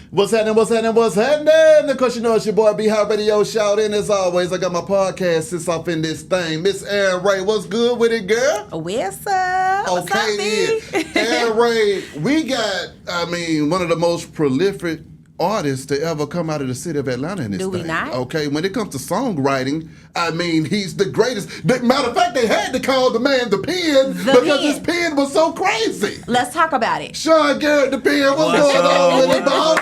What's happening? What's happening? What's happening? Of course, you know it's your boy B Hot Radio Shout in. As always, I got my podcast sits off in this thing. Miss Aaron Ray, what's good with it, girl? What's up? What's Okay, then. Aaron Ray, we got, one of the most prolific artists to ever come out of the city of Atlanta in this Do thing. we not? Okay, when it comes to songwriting, he's the greatest. Matter of fact, they had to call the man the pen because his pen was so crazy. Let's talk about it. Sean Garrett, the pen, what's going on with it, dog?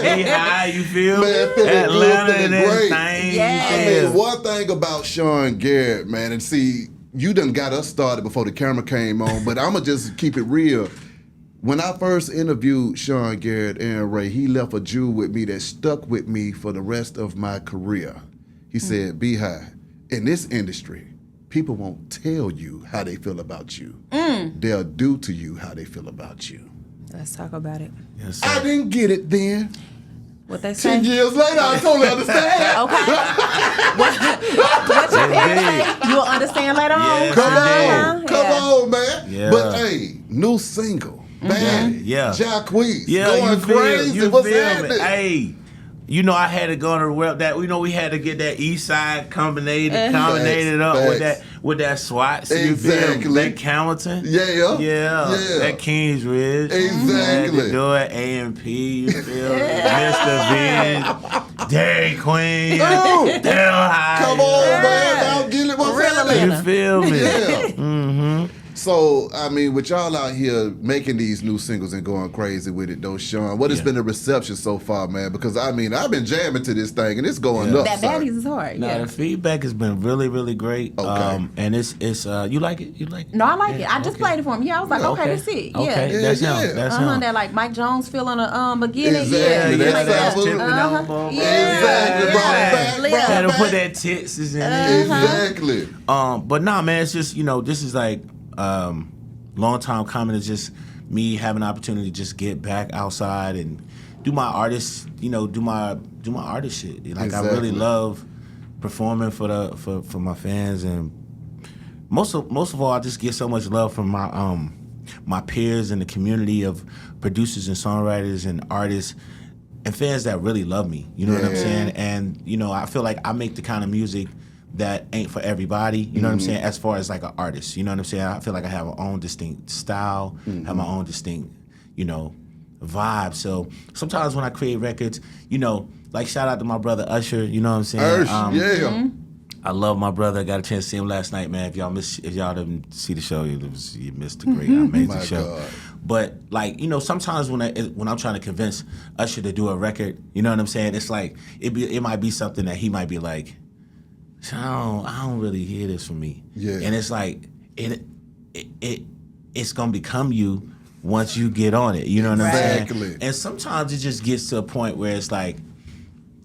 Hey, how you feel? Man, feeling Atlanta good, feeling and great. everything. Yes. One thing about Sean Garrett, man, and see, you done got us started before the camera came on, but I'ma just keep it real. When I first interviewed Sean Garrett, Aaron Ray, he left a jewel with me that stuck with me for the rest of my career. He said, B-High, in this industry, people won't tell you how they feel about you. They'll do to you how they feel about you. Let's talk about it. Yes, I didn't get it then. What they say? 10 years later, I totally understand. What you say? You'll understand later on. Yes, Come on, man. Yeah. But hey, new single, bad, Yeah. Jacquees, Yeah, going crazy. What's feel me? happening? Hey, you know I had to go on the web that we had to get that East Side combinated up with that SWAT. So you feel me? Exactly. That Hamilton. Yeah. That Kingsridge. Exactly. Had to do it. AMP. You feel me? Mr. Vin, Dairy Queen, Dude, Del High. come on, man. I'll get it. What's Real happening? You feel me? Yeah. So, with y'all out here making these new singles and going crazy with it, though, Sean, what has been the reception so far, man? Because, I've been jamming to this thing, and it's going up. That sir. baddies is hard. No, the feedback has been really, really great. Okay. And it's you like it? You like it? No, I like it. I just played it for him. Yeah, I was like, okay, that's it. Okay, Yeah. that's Yeah. him. That's him. That like Mike Jones feeling a beginning. Exactly. Yeah, That's like what- that. Exactly. Brought it back, brought it Had to back. put that tits in there. Exactly. But nah, man, it's just this is like long time coming. It's just me having the opportunity to just get back outside and do my artist, do my artist shit. Like Exactly. I really love performing for my fans, and most of all, I just get so much love from my peers in the community of producers and songwriters and artists and fans that really love me. You know what I'm saying? And I feel like I make the kind of music that ain't for everybody, you know what I'm saying, as far as like an artist, you know what I'm saying? I feel like I have my own distinct style, have my own distinct, vibe. So sometimes when I create records, like shout out to my brother Usher, you know what I'm saying? I love my brother. I got a chance to see him last night, man. If y'all didn't see the show, you missed a great, amazing show. God. But like, sometimes when I'm trying to convince Usher to do a record, you know what I'm saying? It's like it might be something that he might be like, I don't really hear this from me. Yeah. And it's like it's gonna become you once you get on it. You know what I'm saying? Exactly. And sometimes it just gets to a point where it's like,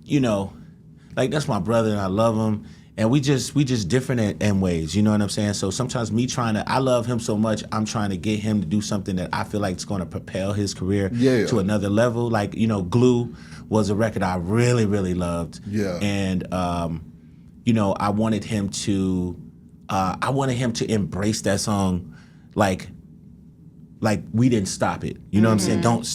like that's my brother and I love him. And we just different in ways, you know what I'm saying? So sometimes I love him so much, I'm trying to get him to do something that I feel like is going to propel his career to another level. Like, Glue was a record I really, really loved. Yeah. And, I wanted him to embrace that song like we didn't stop it. You know what I'm saying? Don't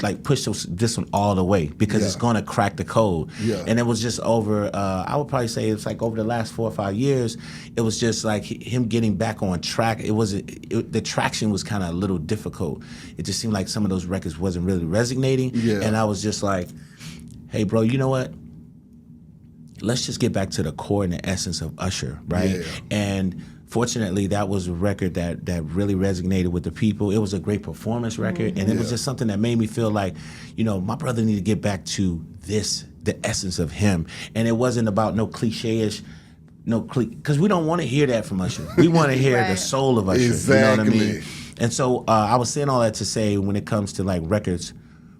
like push this one all the way because it's gonna crack the code. Yeah. And it was just over. I would probably say it's like over the last 4 or 5 years. It was just like him getting back on track. The traction was kind of a little difficult. It just seemed like some of those records wasn't really resonating. Yeah. And I was just like, hey, bro, you know what? Let's just get back to the core and the essence of Usher, right? Yeah. And fortunately, that was a record that really resonated with the people. It was a great performance record, and it was just something that made me feel like, my brother needed to get back to the essence of him. And it wasn't about no cliche-ish, because we don't want to hear that from Usher. We want to hear the soul of Usher. Exactly. You know what I mean? And so I was saying all that to say, when it comes to like records,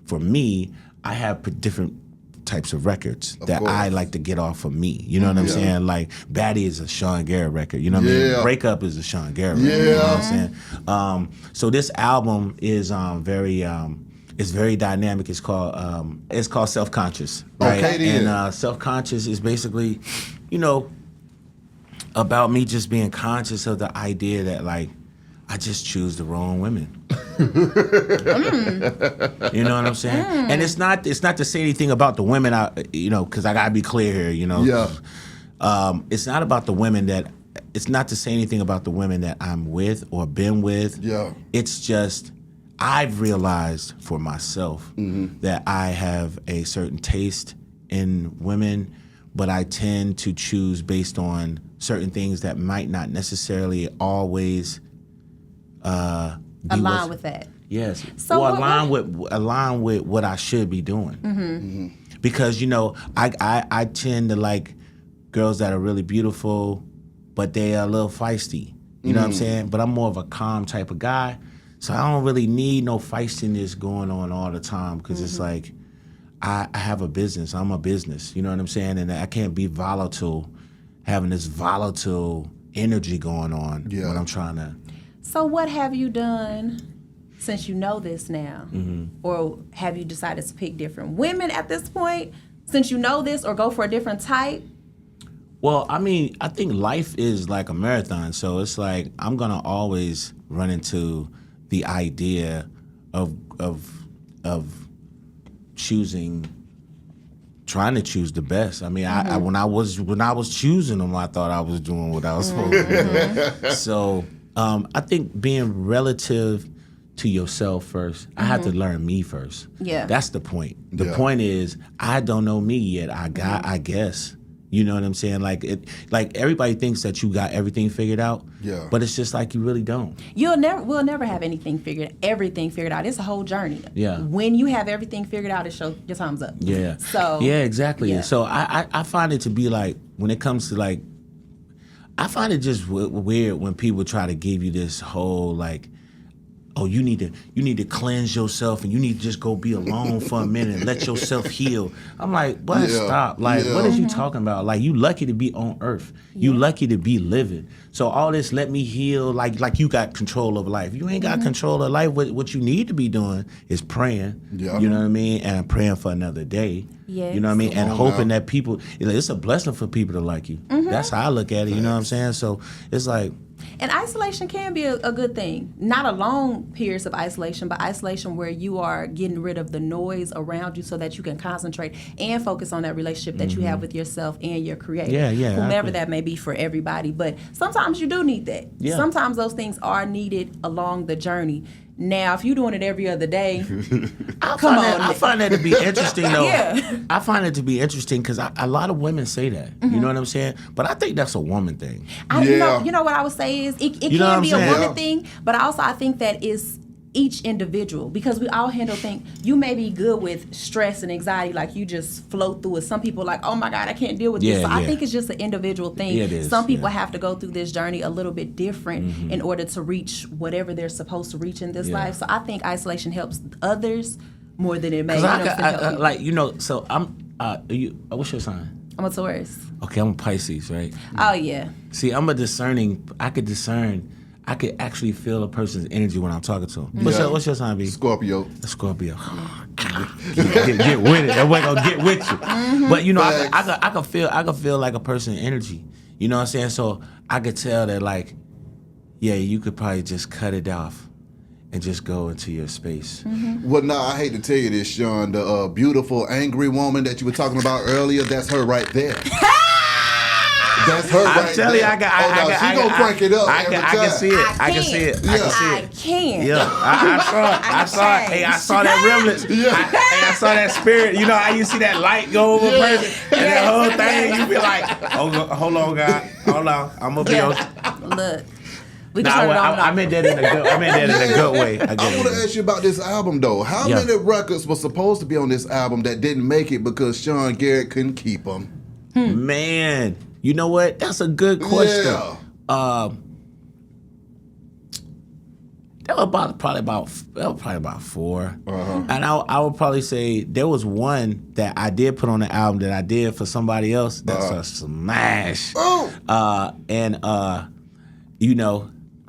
for me, I have different types of records that I like to get off of me. You know what I'm saying? Like Baddie is a Sean Garrett record. You know what I mean? Breakup is a Sean Garrett record. You know what I'm saying? So this album is it's very dynamic. It's called Self-Conscious. Right? Okay, then. And Self-Conscious is basically, about me just being conscious of the idea that like I just choose the wrong women. You know what I'm saying? And it's not to say anything about the women, because I gotta be clear here. Yeah. It's not about the women that. It's not to say anything about the women that I'm with or been with. Yeah. It's just I've realized for myself that I have a certain taste in women, but I tend to choose based on certain things that might not necessarily always Align with that. Yes. So or align with what I should be doing. Because I tend to like girls that are really beautiful, but they are a little feisty. You know what I'm saying? But I'm more of a calm type of guy. So I don't really need no feistiness going on all the time because it's like I have a business. I'm a business. You know what I'm saying? And I can't be volatile, having this volatile energy going on when I'm trying to. So what have you done since you know this now? Or have you decided to pick different women at this point since you know this, or go for a different type? Well, I mean, I think life is like a marathon. So it's like I'm going to always run into the idea of trying to choose the best. I mean, I when I was choosing them, I thought I was doing what I was supposed to do. So I think being relative to yourself first, I had to learn me first. Yeah. That's the point. The point is, I don't know me yet. I guess. You know what I'm saying? Like everybody thinks that you got everything figured out. Yeah. But it's just like you really don't. We'll never have everything figured out. It's a whole journey. Yeah. When you have everything figured out, it shows your time's up. Yeah. So yeah, exactly. Yeah. So I find it to be like, when it comes to like, I find it just weird when people try to give you this whole like, oh, you need to cleanse yourself and you need to just go be alone for a minute and let yourself heal. I'm like, but stop. Like, what is you talking about? Like, you lucky to be on earth. You lucky to be living. So all this let me heal, like you got control of life. You ain't got control of life. What you need to be doing is praying. Yeah. You know what I mean? And praying for another day. Yes. You know what I mean? And hoping that people, it's a blessing for people to like you. That's how I look at it. You know what I'm saying? So it's like, and isolation can be a good thing. Not a long periods of isolation, but isolation where you are getting rid of the noise around you so that you can concentrate and focus on that relationship that you have with yourself and your creator. Yeah. Whomever that may be for everybody. But sometimes you do need that. Yeah. Sometimes those things are needed along the journey. Now, if you're doing it every other day, I find that to be interesting, though. Yeah. I find it to be interesting because a lot of women say that. You know what I'm saying? But I think that's a woman thing. You know what I would say is it can be a woman thing, but I think that is each individual, because we all handle things. You may be good with stress and anxiety, like you just float through it. Some people are like, oh my God, I can't deal with this. So I think it's just an individual thing. Yeah, it is, some people have to go through this journey a little bit different in order to reach whatever they're supposed to reach in this life. So I think isolation helps others more than it may. So I'm, what's your sign? I'm a Taurus. Okay, I'm a Pisces, right? Oh yeah. See, I'm a discerning, I could actually feel a person's energy when I'm talking to them. What's your sign, B? Scorpio. Scorpio. Get with it. That way gonna get with you. But I can feel like a person's energy. You know what I'm saying? So I could tell that like, yeah, you could probably just cut it off and just go into your space. Well, no, I hate to tell you this, Sean. The beautiful, angry woman that you were talking about earlier, that's her right there. That's her right there. She gonna crank it up every time. I can see it. I can see it. I can. Yeah, I saw it. Hey, I saw that remnants. I saw that spirit. You know how you see that light go over a person, and that whole thing, you be like, hold on, God, hold on, I'm gonna be on. Look. I meant that in a good way. I want to ask you about this album, though. How many records were supposed to be on this album that didn't make it because Sean Garrett couldn't keep them? Man, you know what? That's a good question. Yeah. That was probably about 4. And I would probably say there was one that I did put on the album that I did for somebody else. That's a smash.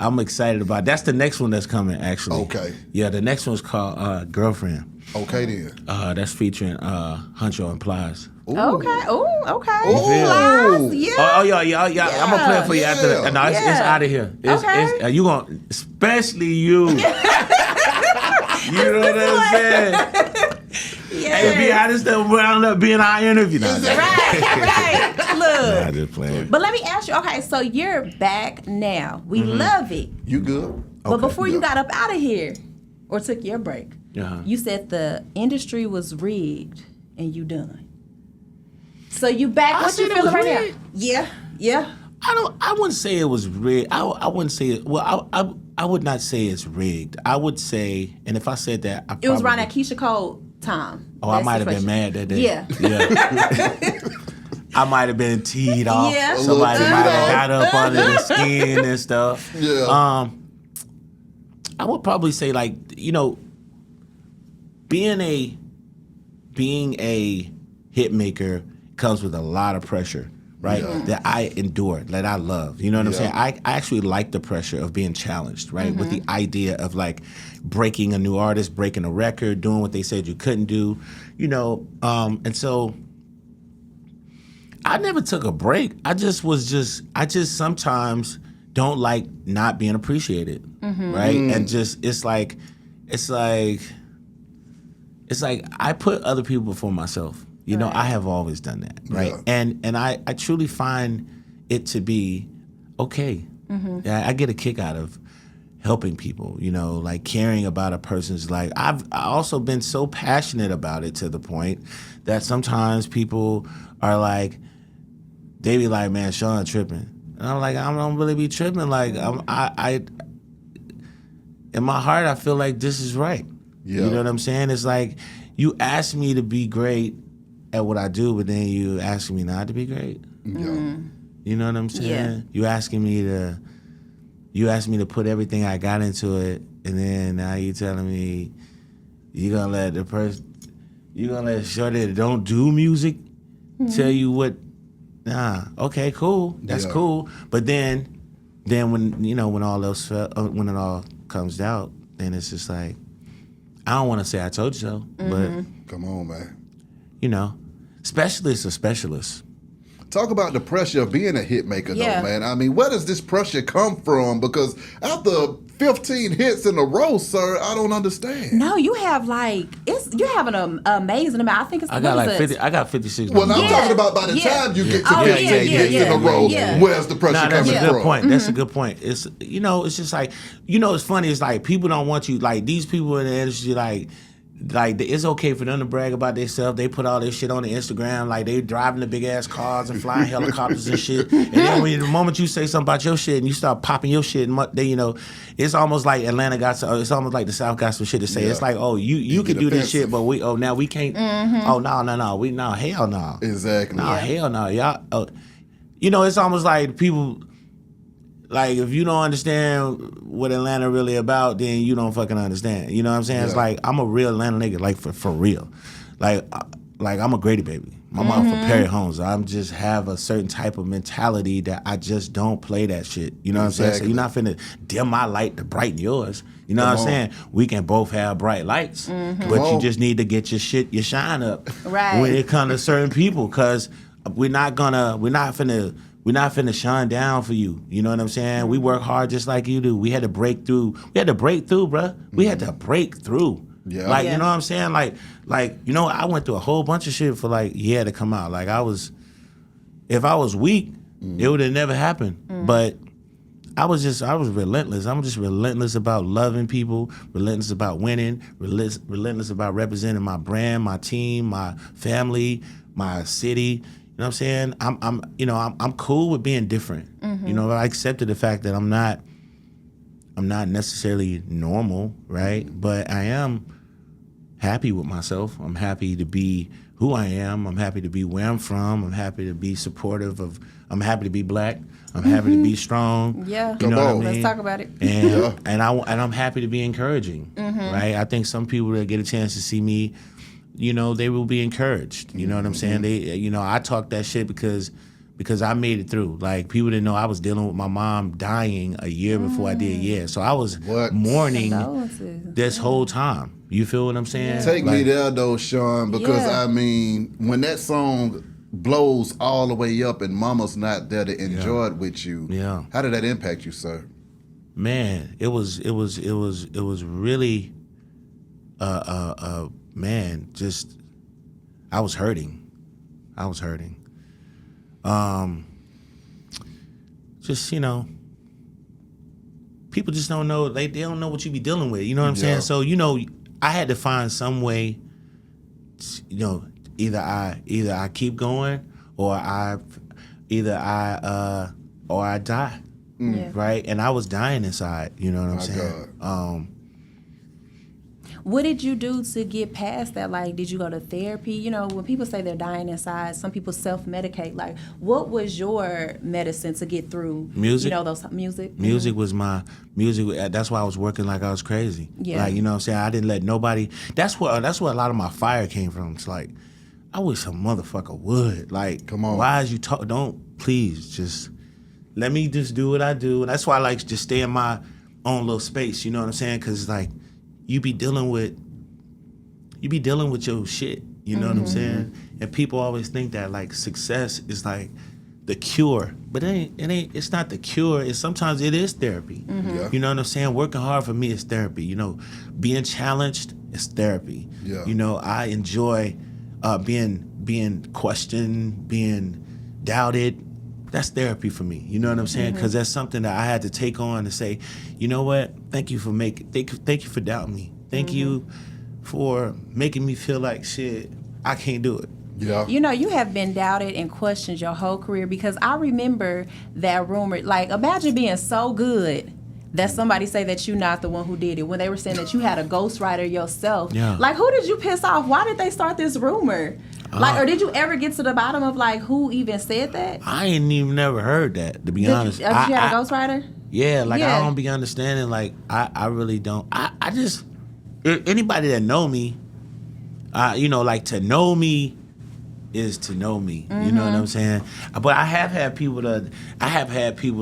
I'm excited about it. That's the next one that's coming, actually. Okay. Yeah, the next one's called Girlfriend. Okay then. That's featuring Huncho and Plies. Ooh. Okay. Okay. Ooh. Lies, yeah. Oh, yeah. I'm gonna play it for you after that. No, it's out of here. Okay. You gonna, especially you. You know what I'm saying? Yeah. Hey, be honest, that wound up being our interview. Now. Right. Look. I just playing. But let me ask you. Okay, so you're back now. We love it. You good? But before you got up out of here or took your break, Uh-huh. you said the industry was rigged and you done. So you back? I What you said it feeling was right rigged. now? Yeah. I wouldn't say it was rigged. I wouldn't say it. Well, I would not say it's rigged. I would say, and if I said that, It was around that Keisha Cole time. Oh, I might have been mad that day. Yeah. I might have been teed off. Yeah. Somebody teed might have off. got up under the skin and stuff. Yeah. I would probably say, like, you know, being a hit maker comes with a lot of pressure, right? Yeah. That I endure, that I love. You know what I'm saying? I actually like the pressure of being challenged, right? With the idea of like breaking a new artist, breaking a record, doing what they said you couldn't do, you know. And so I never took a break. I just sometimes don't like not being appreciated, right? And just it's like I put other people before myself. You know, I have always done that, right? Yeah. And I truly find it to be okay. I get a kick out of helping people, you know, like caring about a person's life. I've also been so passionate about it to the point that sometimes people are like, they be like, man, Sean tripping. And I'm like, I don't really be tripping. Like, I in my heart, I feel like this is right. Yeah. You know what I'm saying? It's like, you ask me to be great at what I do, but then you asking me not to be great. Yeah. You know what I'm saying? Yeah. You asked me to put everything I got into it, and then now you telling me you gonna let shorty that don't do music tell you what. Nah, okay, cool, that's Yeah. cool. But then when all else when it all comes out, then it's just like, I don't want to say I told you so, but Come on, man. you know, specialists are specialists. Talk about the pressure of being a hit maker, Yeah. though, man. I mean, where does this pressure come from? Because after 15 hits in a row, sir, I don't understand. No, you have you have an amazing amount. I think it's I got what like is 50. it? I got 56. Well, I'm Yeah. talking about by the Yeah. time you get to Oh, 15 yeah, hits in a yeah, row, yeah. where's the pressure Nah, that's coming a good from? point. That's a good point. It's, you know, it's just like, you know, it's funny. It's like people don't want you, like these people in the industry, like it's okay for them to brag about themselves. They put all this shit on the Instagram, like they driving the big ass cars and flying helicopters and shit. And then the moment you say something about your shit and you start popping your shit, and then, you know, it's almost like Atlanta got some, it's almost like the South got some shit to say. Yeah. It's like, oh, you can get do this offensive. shit, but now we can't. Oh no, hell no. Exactly. No, hell no, y'all. You know, it's almost like people. Like, if you don't understand what Atlanta really about, then you don't fucking understand. You know what I'm saying? It's Yeah. like, I'm a real Atlanta nigga, like, for real. Like I'm a Grady baby. My mom from Perry Homes. I'm just have a certain type of mentality that I just don't play that shit. You know what I'm saying? So Exactly. you're not finna dim my light to brighten yours. You know what I'm on. saying? We can both have bright lights, but you on. just need to get your shine up Right. when it comes to certain people, because we're not finna shine down for you. You know what I'm saying? We work hard just like you do. We had to break through. We had to break through, bruh. We had to break through. Yeah. Like, Yeah. you know what I'm saying? Like, you know, I went through a whole bunch of shit for like, yeah, to come out. Like, if I was weak, it would have never happened. But I was relentless. I'm just relentless about loving people, relentless about winning, relentless about representing my brand, my team, my family, my city. You know what I'm saying? I'm cool with being different. You know, I accepted the fact that I'm not necessarily normal, right? But I am happy with myself. I'm happy to be who I am. I'm happy to be where I'm from. I'm happy to be supportive of. I'm happy to be black. I'm happy to be strong. Yeah. You know what I Come on. mean? Let's talk about it. And I'm happy to be encouraging, right? I think some people that get a chance to see me, you know, they will be encouraged. You know what I'm saying? They, you know, I talk that shit because I made it through. Like, people didn't know I was dealing with my mom dying a year before I did. Yeah, so I was What? mourning Condolences. this whole time. You feel what I'm saying? Take me there though, Sean, because I mean, when that song blows all the way up and mama's not there to enjoy it with you, how did that impact you, sir? Man, it was really man, just I was hurting. Just, you know, people just don't know, they don't know what you be dealing with, you know what I'm saying? So, you know, I had to find some way, you know, either I keep going or I die. Right? And I was dying inside, you know what I'm saying? What did you do to get past that? Like, did you go to therapy? You know, when people say they're dying inside, some people self-medicate. Like, what was your medicine to get through? Music. You know, those music? Music was my music. That's why I was working like I was crazy. Yeah. Like, you know what I'm saying? I didn't let nobody. That's where a lot of my fire came from. It's like, I wish a motherfucker would. Like, come on. Why is you talk? Don't, please, just let me just do what I do. And that's why I like to just stay in my own little space. You know what I'm saying? Because it's like, you be dealing with your shit, you know what I'm saying? And people always think that like success is like the cure, but it's not the cure. Sometimes it is therapy. You know what I'm saying? Working hard for me is therapy. You know, being challenged is therapy. You know, I enjoy being questioned, being doubted. That's therapy for me. You know what I'm saying? Because that's something that I had to take on to say, you know what? Thank you for doubting me. Thank you for making me feel like shit, I can't do it. Yeah. You know, you have been doubted and questioned your whole career, because I remember that rumor. Like, imagine being so good that somebody say that you're not the one who did it, when they were saying that you had a ghostwriter yourself. Yeah. Like, who did you piss off? Why did they start this rumor? Like, or did you ever get to the bottom of like who even said that? I ain't even never heard that, to be honest. Did you have a ghostwriter? Yeah, like I don't be understanding. Like I really don't. I just, anybody that know me, you know, like to know me is to know me. You know what I'm saying? But I have had people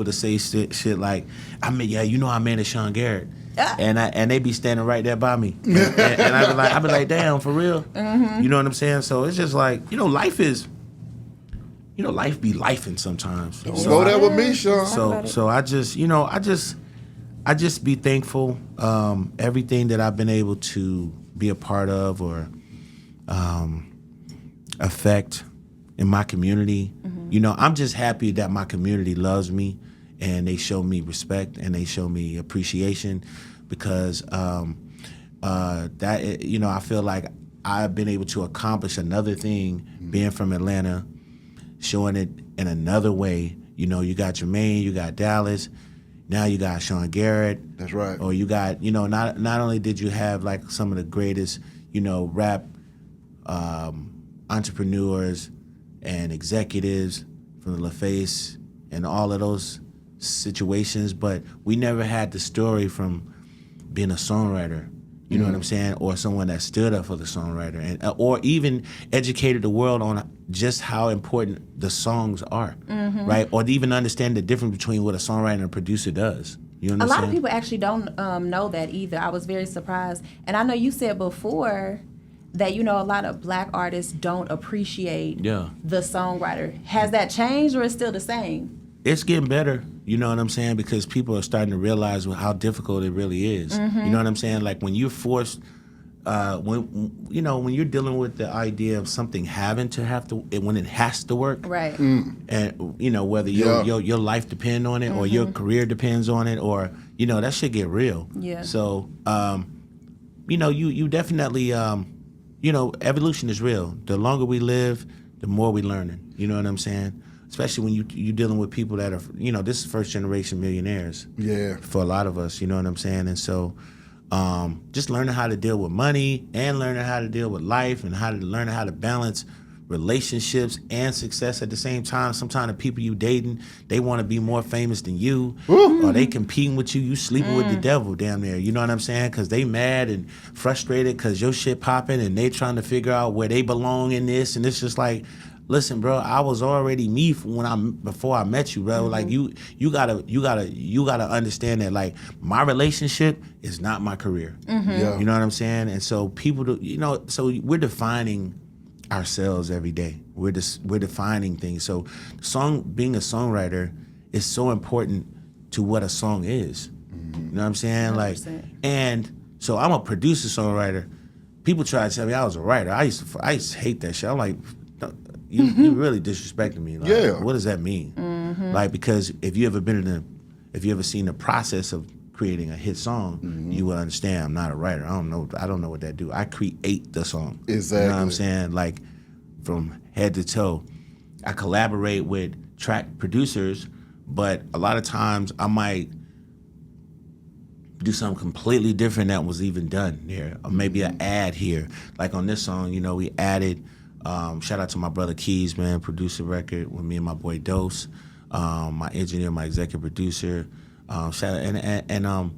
to say shit like, I mean, yeah, you know, I managed Sean Garrett. And they be standing right there by me, and I be like, damn, for real, you know what I'm saying? So it's just like, you know, life be lifing sometimes. Go there with me, Sean. So I just, you know, I just be thankful, everything that I've been able to be a part of or affect in my community. You know, I'm just happy that my community loves me and they show me respect and they show me appreciation, because that, you know, I feel like I've been able to accomplish another thing being from Atlanta, showing it in another way. You know, you got Jermaine, you got Dallas, now you got Sean Garrett. That's right. Or you got, you know, not only did you have like some of the greatest, you know, rap entrepreneurs and executives from the LaFace and all of those situations, but we never had the story from being a songwriter, you know what I'm saying, or someone that stood up for the songwriter, and or even educated the world on just how important the songs are, right? Or to even understand the difference between what a songwriter and a producer does. You understand? A lot of people actually don't know that either. I was very surprised. And I know you said before that, you know, a lot of black artists don't appreciate the songwriter. Has that changed, or is it still the same? It's getting better, you know what I'm saying, because people are starting to realize how difficult it really is. You know what I'm saying? Like when you're forced, when you're dealing with the idea of something when it has to work, right? And you know, whether your life depends on it or your career depends on it, or you know, that shit get real. Yeah. So, you know, you definitely, you know, evolution is real. The longer we live, the more we learning. You know what I'm saying? Especially when you dealing with people that are, you know, this is first generation millionaires. Yeah. For a lot of us, you know what I'm saying? And so just learning how to deal with money and learning how to deal with life and learning how to balance relationships and success at the same time. Sometimes the people you dating, they want to be more famous than you, or they competing with you. You sleeping with the devil damn near. You know what I'm saying? Because they mad and frustrated because your shit popping and they trying to figure out where they belong in this. And it's just like, listen, bro, I was already me before I met you, bro. Like you gotta understand that like my relationship is not my career. Yeah. You know what I'm saying? And so people, so we're defining ourselves every day. We're defining things. So being a songwriter is so important to what a song is. You know what I'm saying? 100%. Like, and so I'm a producer songwriter. People try to tell me I was a writer. I used to hate that shit. I'm like, you really disrespecting me. Like, Yeah. what does that mean? Like, because if you ever seen the process of creating a hit song, you will understand I'm not a writer. I don't know what that do. I create the song. Exactly. You know what I'm saying? Like, from head to toe. I collaborate with track producers, but a lot of times I might do something completely different that was even done here, or maybe an ad here. Like on this song, we added. Shout out to my brother Keys, man, producer record with me and my boy Dose, my engineer, my executive producer. Shout out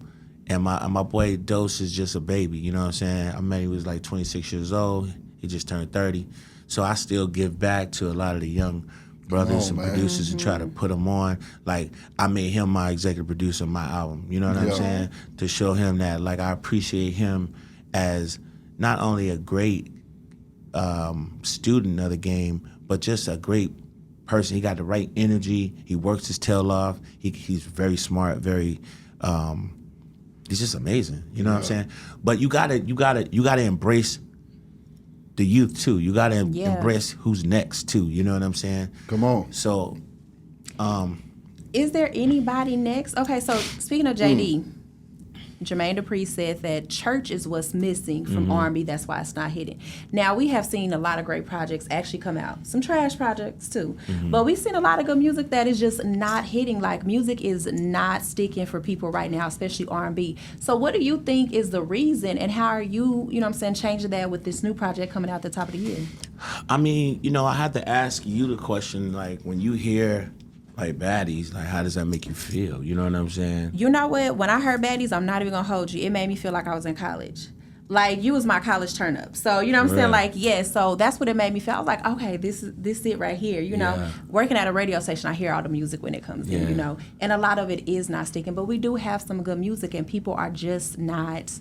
and my boy Dose is just a baby. You know what I'm saying? I met he was like 26 years old. He just turned 30. So I still give back to a lot of the young brothers and producers and try to put them on. Like, I made him my executive producer of my album. You know what I'm saying? To show him that, like, I appreciate him as not only a great student of the game, but just a great person. He got the right energy. He works his tail off. He's very smart, very he's just amazing. You know what I'm saying? But you gotta embrace the youth too. You gotta embrace who's next too. You know what I'm saying? Come on. So, is there anybody next? Okay, so speaking of JD, Jermaine Dupri said that church is what's missing from R&B. That's why it's not hitting. Now, we have seen a lot of great projects actually come out. Some trash projects, too. But we've seen a lot of good music that is just not hitting. Like, music is not sticking for people right now, especially R&B. So what do you think is the reason, and how are you, changing that with this new project coming out at the top of the year? I mean, I had to ask you the question, like, when you hear like baddies, like how does that make you feel? You know what I'm saying? You know what? When I heard baddies, I'm not even gonna hold you. It made me feel like I was in college. Like, you was my college turn up. So, you know what I'm saying? Like, so that's what it made me feel. I was like, okay, this is it right here. Working at a radio station, I hear all the music when it comes in, and a lot of it is not sticking. But we do have some good music, and people are just not,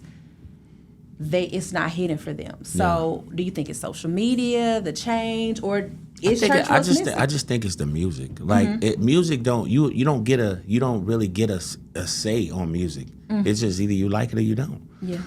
it's not hitting for them. So do you think it's social media, the change, or is church what's missing? I just think it's the music. Like, music you don't really get a say on music. It's just either you like it or you don't. Yeah.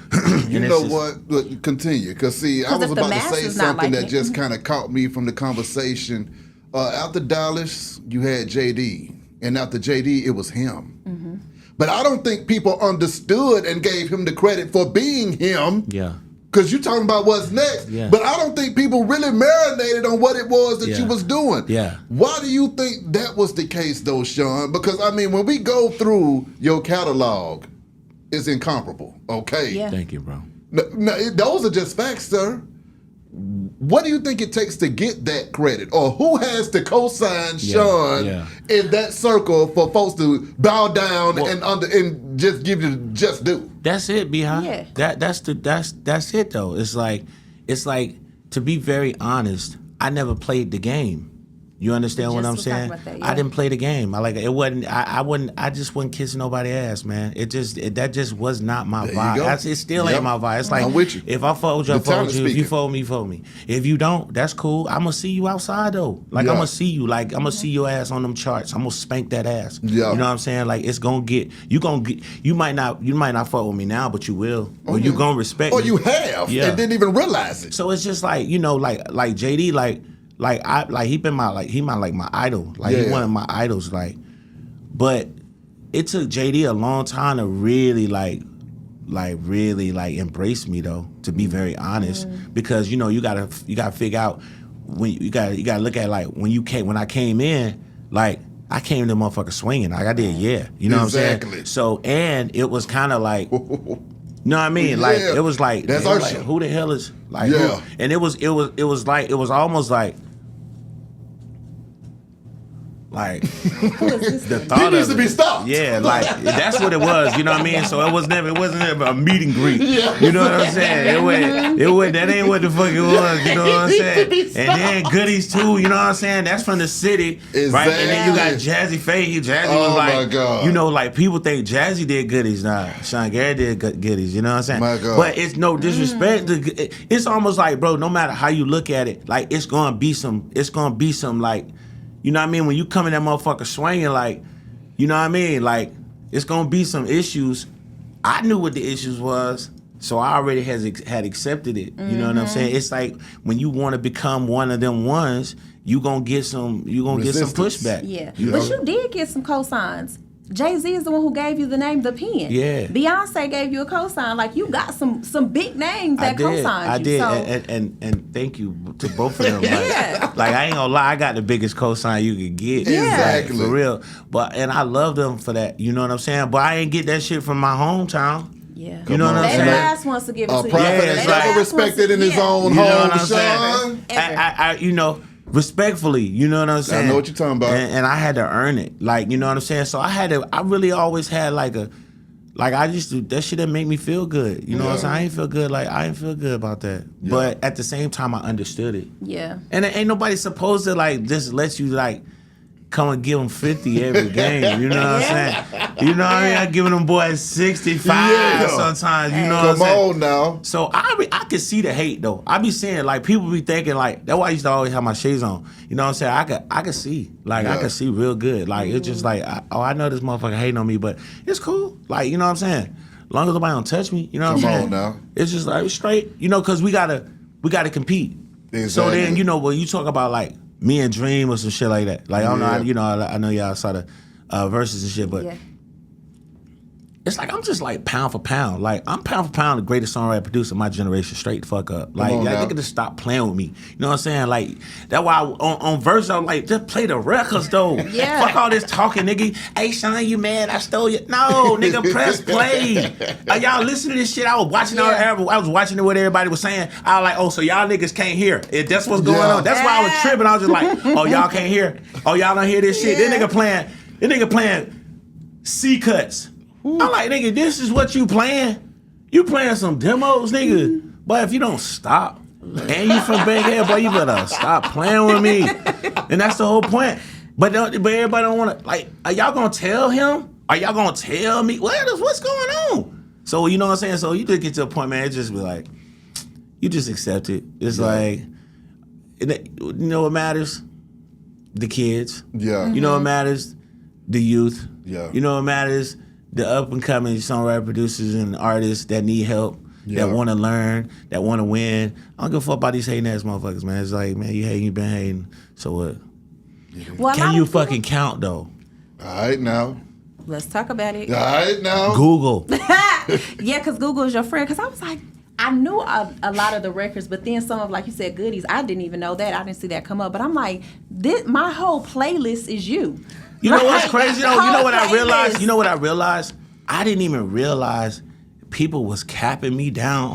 You know what? Continue, because see, I was about to say something that just kind of caught me from the conversation. After Dallas, you had JD, and after JD, it was him. But I don't think people understood and gave him the credit for being him. Yeah. Because you're talking about what's next. Yeah. But I don't think people really marinated on what it was that you was doing. Yeah. Why do you think that was the case, though, Sean? Because, I mean, when we go through your catalog, it's incomparable, okay? Yeah. Thank you, bro. No, those are just facts, sir. What do you think it takes to get that credit? Or who has to co-sign Sean in that circle for folks to bow down and just give you just due? That's it, behind. Yeah. That's it though. It's like, to be very honest, I never played the game. You understand what I'm saying? I didn't play the game. I just wasn't kissing nobody's ass, man. That just was not my vibe. It still ain't my vibe. It's like, I'm with you. If I fuck with you, I fuck with you. If you fuck with me, fuck with me. If you don't, that's cool. I'm gonna see you outside though. Like, I'm gonna see you. Like, I'm gonna see your ass on them charts. I'm gonna spank that ass. Yeah. You know what I'm saying? Like, it's gonna get you might not fuck with me now, but you will. Or you gonna respect me. Or you have and didn't even realize it. So it's just like, like JD, he my idol. Like, he one of my idols. Like, but it took JD a long time to really really embrace me though. To be very honest, because you gotta figure out when you gotta look at, like, when I came in, like, I came to motherfucker swinging. Like, I did, you know what I'm saying. So, and it was kind of like. You know what I mean? Like, it was like, that's Usher. Like, who the hell is like? Who? And it was almost like Like Who is this? the thing? thought He needs of to be it. stopped. Yeah, like that's what it was. You know what I mean? So it wasn't ever a meet and greet. You know what I'm saying? It was that ain't what the fuck it was. You know what I'm saying? And then goodies too. You know what I'm saying? That's from the city, right? And then you got Jazzy Faye. Jazzy was like, my God. you know, like people think Jazzy did goodies. Nah, Sean Garrett did goodies. You know what I'm saying? My God. But it's no disrespect. It's almost like, bro, no matter how you look at it, like it's gonna be some like, you know what I mean? When you come in that motherfucker swinging, like, you know what I mean? Like, it's gonna be some issues. I knew what the issues was, so I already had accepted it. You know what I'm saying? It's like when you want to become one of them ones, you gonna get some pushback. Yeah, You but know? you did get some cosigns. Jay-Z is the one who gave you the name The Pen. Yeah. Beyonce gave you a cosign. Like, you got some big names that cosigned you. I did, So. and thank you to both of them. Like, Yeah. like I ain't gonna lie, I got the biggest cosign you could get. Exactly. Like, for real. But and I love them for that. You know what I'm saying? But I ain't get that shit from my hometown. Yeah. You know what I'm They saying? the last ones to give it to you. Prophet Yeah, is it's never like- respected in his own You know home, what I'm saying? Sean. I you know, respectfully, you know what I'm saying? know what you're talking about. And I had to earn it. Like, you know what I'm saying? So I really always had that shit that make me feel good. You know what I'm saying? I ain't feel good. Like, I ain't feel good about that. Yeah. But at the same time, I understood it. Yeah. And ain't nobody supposed to, like, just let you, like, come and give them 50 every game. You know what I'm saying? You know what I mean? I'm giving them boys 65 Yeah. sometimes. You know Come what I'm saying? on now. So I can see the hate though. I be saying, like, people be thinking, like, that's why I used to always have my shades on. You know what I'm saying? I could see. Like, I Yeah. could see real good. Like, it's just like, I know this motherfucker hating on me, but it's cool. Like, you know what I'm saying? As long as nobody don't touch me, you know what I'm Come saying? on now. It's just like, it's straight. You know, because we gotta compete. So Exactly. then, you know, when you talk about, like, me and Dream or some shit like that. Like, I don't Yeah. know, I know y'all saw the verses and shit, but Yeah. it's like I'm just like pound for pound. Like, I'm pound for pound the greatest songwriter producer of my generation, straight the fuck up. Like, on y'all now. niggas just stop playing with me. You know what I'm saying? Like, that's why on verse I'm like, just play the records though. Yeah. Fuck all this talking, nigga. Hey Sean, you mad? I stole you. No, nigga, press play. Y'all listen to this shit. I was watching I was watching what everybody was saying. I was like, oh, so y'all niggas can't hear. If that's what's going Yeah. on. That's why I was tripping. I was just like, oh, y'all can't hear. Oh, y'all don't hear this shit. Yeah. This nigga playing C cuts. I'm like, nigga, this is what you playing? You playing some demos, nigga. But if you don't stop, and you from Big Head, boy, you better stop playing with me. And that's the whole point. But everybody don't want to, like, are y'all going to tell him? Are y'all going to tell me? What's going on? So, you know what I'm saying? So you just get to a point, man, it just be like, you just accept it. It's like, you know what matters? The kids. Yeah. You know what matters? The youth. Yeah. You know what matters? The up and coming songwriter producers and artists that need help, Yeah. that want to learn, that want to win. I don't give a fuck about these hating ass motherfuckers, man. It's like, man, you hating, you been hating. So what? Well, a lot Can of you people- fucking count though? All right now. Let's talk about it. All right now. Google. Yeah, because Google is your friend. Because I was like, I knew a lot of the records, but then some of, like you said, goodies. I didn't even know that. I didn't see that come up. But I'm like, my whole playlist is you. You know what's Like, crazy though? the You know whole what I realized? playlist. You know what I realized? I didn't even realize people was capping me down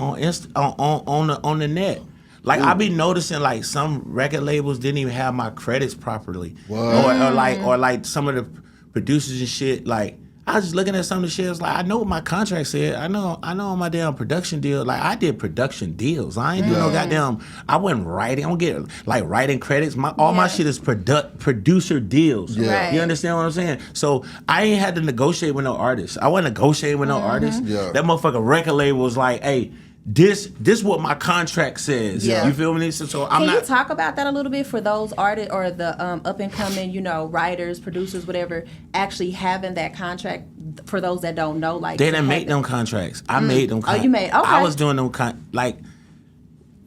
on the net. Like, I be noticing, like, some record labels didn't even have my credits properly. What? Or like some of the producers and shit, like, I was just looking at some of the shit. It's like, I know what my contract said. I know on my damn production deal. Like, I did production deals. I ain't do no goddamn. I wasn't writing. I don't get like writing credits. All my Yeah. shit is producer deals. Yeah. Right. You understand what I'm saying? So I ain't had to negotiate with no artists. I wasn't negotiating with no artists. Yeah. That motherfucking record label was like, hey, this what my contract says. Yeah. You feel me? So I'm Can not. you talk about that a little bit for those artists or the up and coming, writers, producers, whatever, actually having that contract for those that don't know? Like, They to didn't have make them contracts. I made them. Oh, you made- okay. I was doing them like.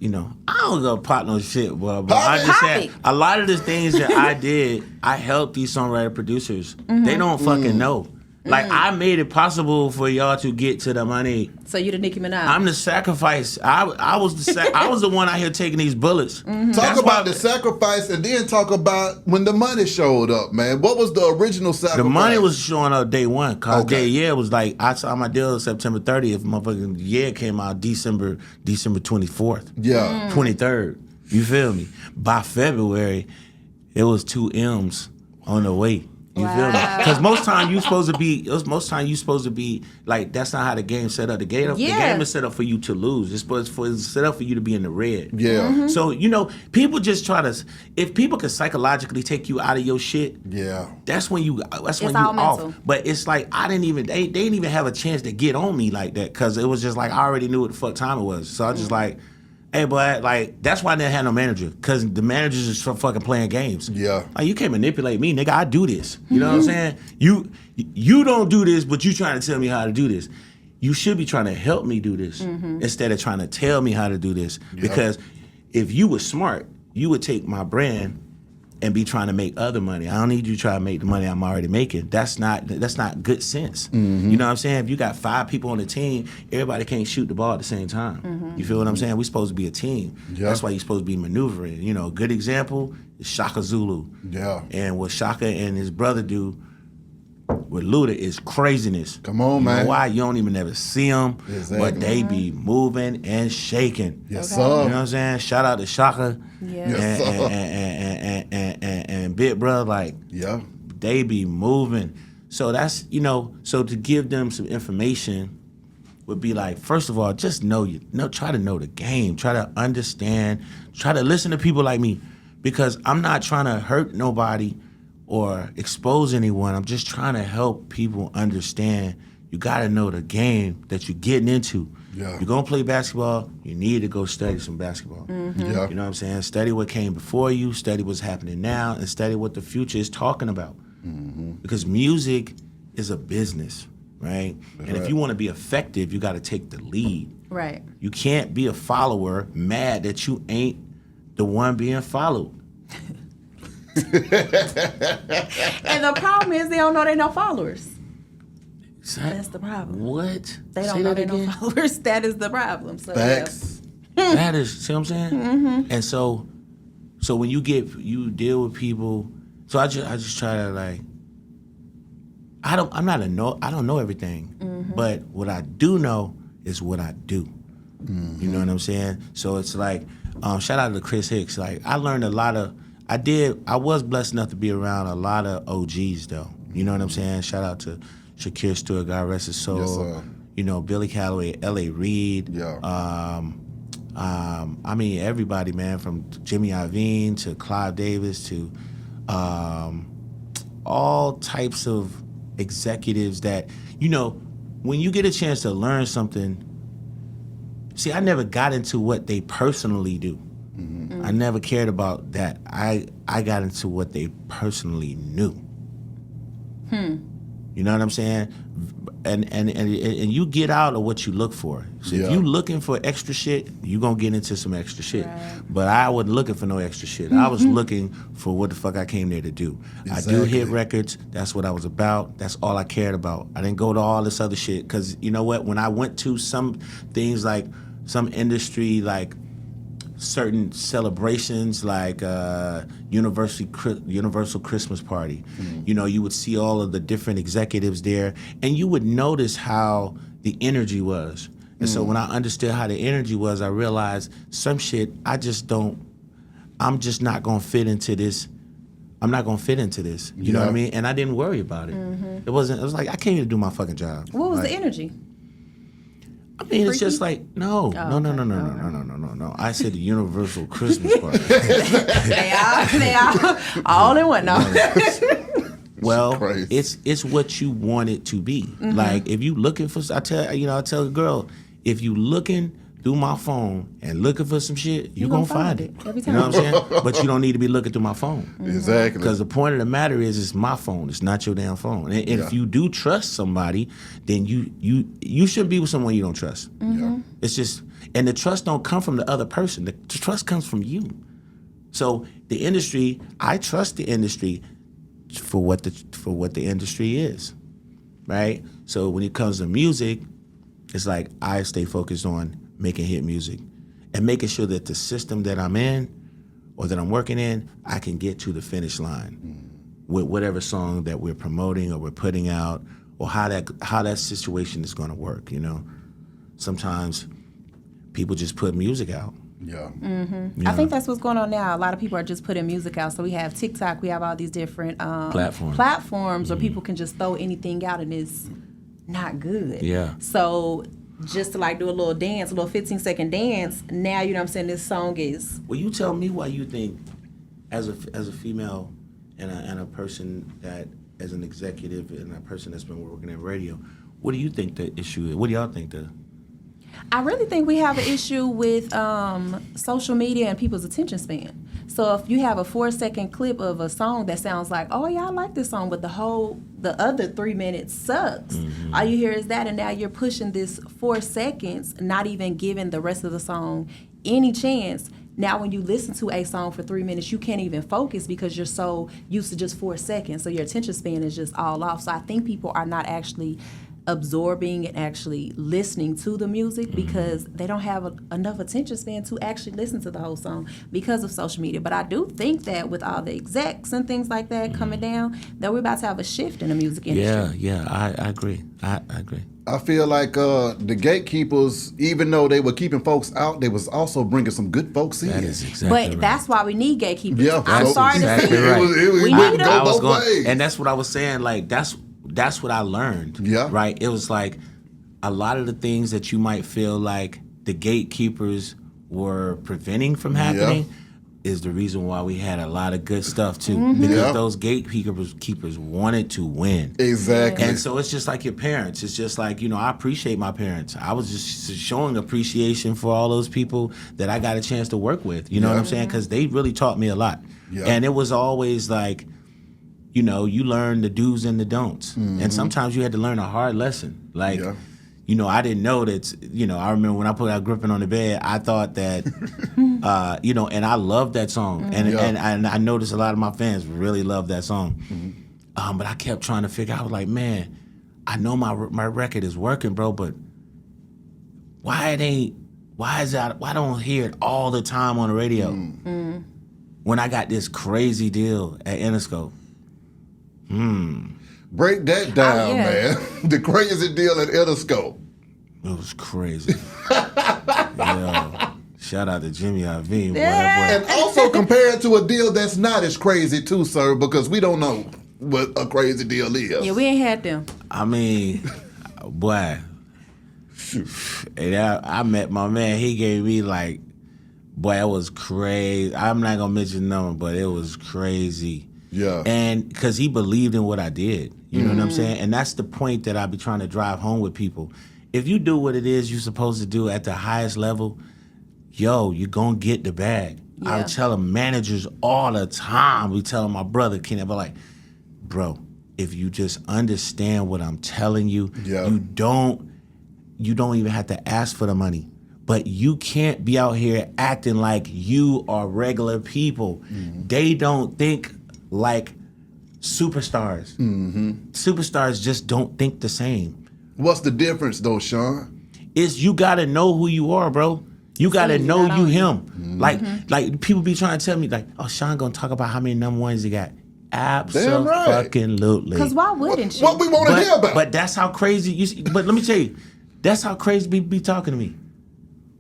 I don't go pop no shit, but I just Pop said it. a lot of the things that I did, I helped these songwriter producers. They don't fucking know. Like, I made it possible for y'all to get to the money. So you the Nicki Minaj. I'm the sacrifice. I was I was the one out here taking these bullets. Talk That's about why the sacrifice and then talk about when the money showed up, man. What was the original sacrifice? the money was showing up day one. Cause Okay. day yeah was like I saw my deal September 30th. Motherfucking year came out December 24th. Yeah. 23rd. You feel me? By February, it was 2 M's. on the way. You feel me? Because most time you supposed to be like, that's not how the game's set up. The game is set up for you to lose. It's set up for you to be in the red. Yeah. Mm-hmm. So, people just try to, if people can psychologically take you out of your shit, that's when you off. mental. But it's like, they didn't even have a chance to get on me like that, because it was just like, I already knew what the fuck time it was. So I just like, hey, boy, like, that's why I didn't have no manager, because the managers is fucking playing games. Yeah. Like, you can't manipulate me, nigga. I do this. You know what I'm saying? You don't do this, but you trying to tell me how to do this. You should be trying to help me do this instead of trying to tell me how to do this. Yep. Because if you were smart, you would take my brand and be trying to make other money. I don't need you to try to make the money I'm already making. That's not good sense. You know what I'm saying? If you got 5 people on the team, everybody can't shoot the ball at the same time. You feel what I'm saying? We're supposed to be a team. Yep. That's why you're supposed to be maneuvering. A good example is Shaka Zulu. Yeah. And what Shaka and his brother do with Luda is craziness. Come on, man. You know why? You don't even ever see them, exactly. But they be moving and shaking. Yes, sir. You know what I'm saying? Shout out to Shaka. Yes, and Big Brother, like, they be moving. So that's, so to give them some information would be like, first of all, just try to know the game, try to understand, try to listen to people like me, because I'm not trying to hurt nobody or expose anyone. I'm just trying to help people understand you got to know the game that you're getting into. Yeah. You're going to play basketball, you need to go study some basketball. Yeah. You know what I'm saying? Study what came before you, study what's happening now, and study what the future is talking about. Because music is a business, right? That's and if you want to be effective, you got to take the lead. Right. You can't be a follower mad that you ain't the one being followed. And the problem is they don't know they're no followers. That's the problem. What? They don't know they're no followers. That is the problem. So, facts. That is, see what I'm saying? And so when you deal with people, so I just try to, like, I don't know everything, but what I do know is what I do. You know what I'm saying? So it's like, shout out to Chris Hicks. Like, I learned a lot of. I was blessed enough to be around a lot of OGs, though. You know what I'm saying? Shout out to Shakir Stewart, God rest his soul. Yes, sir. Billy Calloway, L.A. Reid. Yeah. I mean, everybody, man, from Jimmy Iovine to Clive Davis to all types of executives that, when you get a chance to learn something. See, I never got into what they personally do. I never cared about that. I got into what they personally knew. You know what I'm saying? And you get out of what you look for. So if you looking for extra shit, you gonna get into some extra shit. Right. But I wasn't looking for no extra shit. I was looking for what the fuck I came there to do. Exactly. I do hit records. That's what I was about. That's all I cared about. I didn't go to all this other shit, because you know what? When I went to some things like some industry, like certain celebrations, like Universal Christmas Party. You would see all of the different executives there, and you would notice how the energy was. And so when I understood how the energy was, I realized some shit I'm just not gonna fit into this. I'm not gonna fit into this. You know what I mean? And I didn't worry about it. It was like, I can't even do my fucking job. What was the energy? I mean, it's just like, no. I said the Universal Christmas Party. They are all in one. No. Well, it's what you want it to be. Like, if you looking for, I tell a girl, if you looking through my phone and looking for some shit, you gonna find it. Every time. You know what I'm saying? But you don't need to be looking through my phone. Exactly. Because the point of the matter is, it's my phone. It's not your damn phone. And if you do trust somebody, then you shouldn't be with someone you don't trust. It's just, and the trust don't come from the other person. The trust comes from you. So the industry, I trust the industry for what the industry is, right? So when it comes to music, it's like I stay focused on making hit music and making sure that the system that I'm in or that I'm working in, I can get to the finish line with whatever song that we're promoting or we're putting out, or how that situation is going to work. Sometimes people just put music out. Yeah. Mm-hmm. I think that's what's going on now. A lot of people are just putting music out. So we have TikTok, we have all these different platforms where people can just throw anything out and it's not good. Yeah. So just to like do a little dance, a little 15-second dance, now you know what I'm saying, this song is... Well, you tell me why you think, as a female and a person that, as an executive and a person that's been working in radio, what do you think the issue is? What do y'all think the... I really think we have an issue with social media and people's attention span. So if you have a 4-second clip of a song that sounds like, oh yeah, I like this song, but the other 3 minutes sucks. Mm-hmm. All you hear is that, and now you're pushing this 4 seconds, not even giving the rest of the song any chance. Now when you listen to a song for 3 minutes, you can't even focus because you're so used to just 4 seconds. So your attention span is just all off. So I think people are not actually absorbing and actually listening to the music because they don't have enough attention span to actually listen to the whole song because of social media. But I do think that with all the execs and things like that coming down, that we're about to have a shift in the music industry. Yeah, I agree. I agree. I feel like the gatekeepers, even though they were keeping folks out, they was also bringing some good folks in. That is exactly But that's why we need gatekeepers. Yeah, I'm sorry exactly to say right. we need them. And that's what I was saying. Like that's what I learned. Yeah. Right. It was like a lot of the things that you might feel like the gatekeepers were preventing from happening is the reason why we had a lot of good stuff too. Because those gatekeepers wanted to win. Exactly. And so it's just like your parents. It's just like, I appreciate my parents. I was just showing appreciation for all those people that I got a chance to work with. You know what I'm saying? Because they really taught me a lot. Yeah. And it was always like, you learn the do's and the don'ts. And sometimes you had to learn a hard lesson. Like, I didn't know that, I remember when I put out Gripping on the Bed, I thought that, and I loved that song. And I noticed a lot of my fans really loved that song. But I kept trying to figure out, I was like, man, I know my record is working, bro, but why don't I hear it all the time on the radio? When I got this crazy deal at Interscope. Break that down, man. The crazy deal at Interscope. It was crazy. Shout out to Jimmy IV. And also compare it to a deal that's not as crazy too, sir, because we don't know what a crazy deal is. Yeah, we ain't had them. I mean, boy. And I met my man. He gave me like, boy, it was crazy. I'm not going to mention the number, but it was crazy. Yeah. And because he believed in what I did. You know what I'm saying? And that's the point that I be trying to drive home with people. If you do what it is you're supposed to do at the highest level, you're going to get the bag. Yeah. I tell managers all the time. We tell my brother, Kenny, but like, bro, if you just understand what I'm telling you, you don't even have to ask for the money. But you can't be out here acting like you are regular people. They don't think like superstars. Superstars just don't think the same. What's the difference though, Sean? Is you gotta know who you are, bro. You gotta know you him. Like people be trying to tell me like, oh, Sean gonna talk about how many number ones he got. Absolutely. Because why wouldn't you? What we want to hear about? But that's how crazy you. But let me tell you, that's how crazy people be talking to me.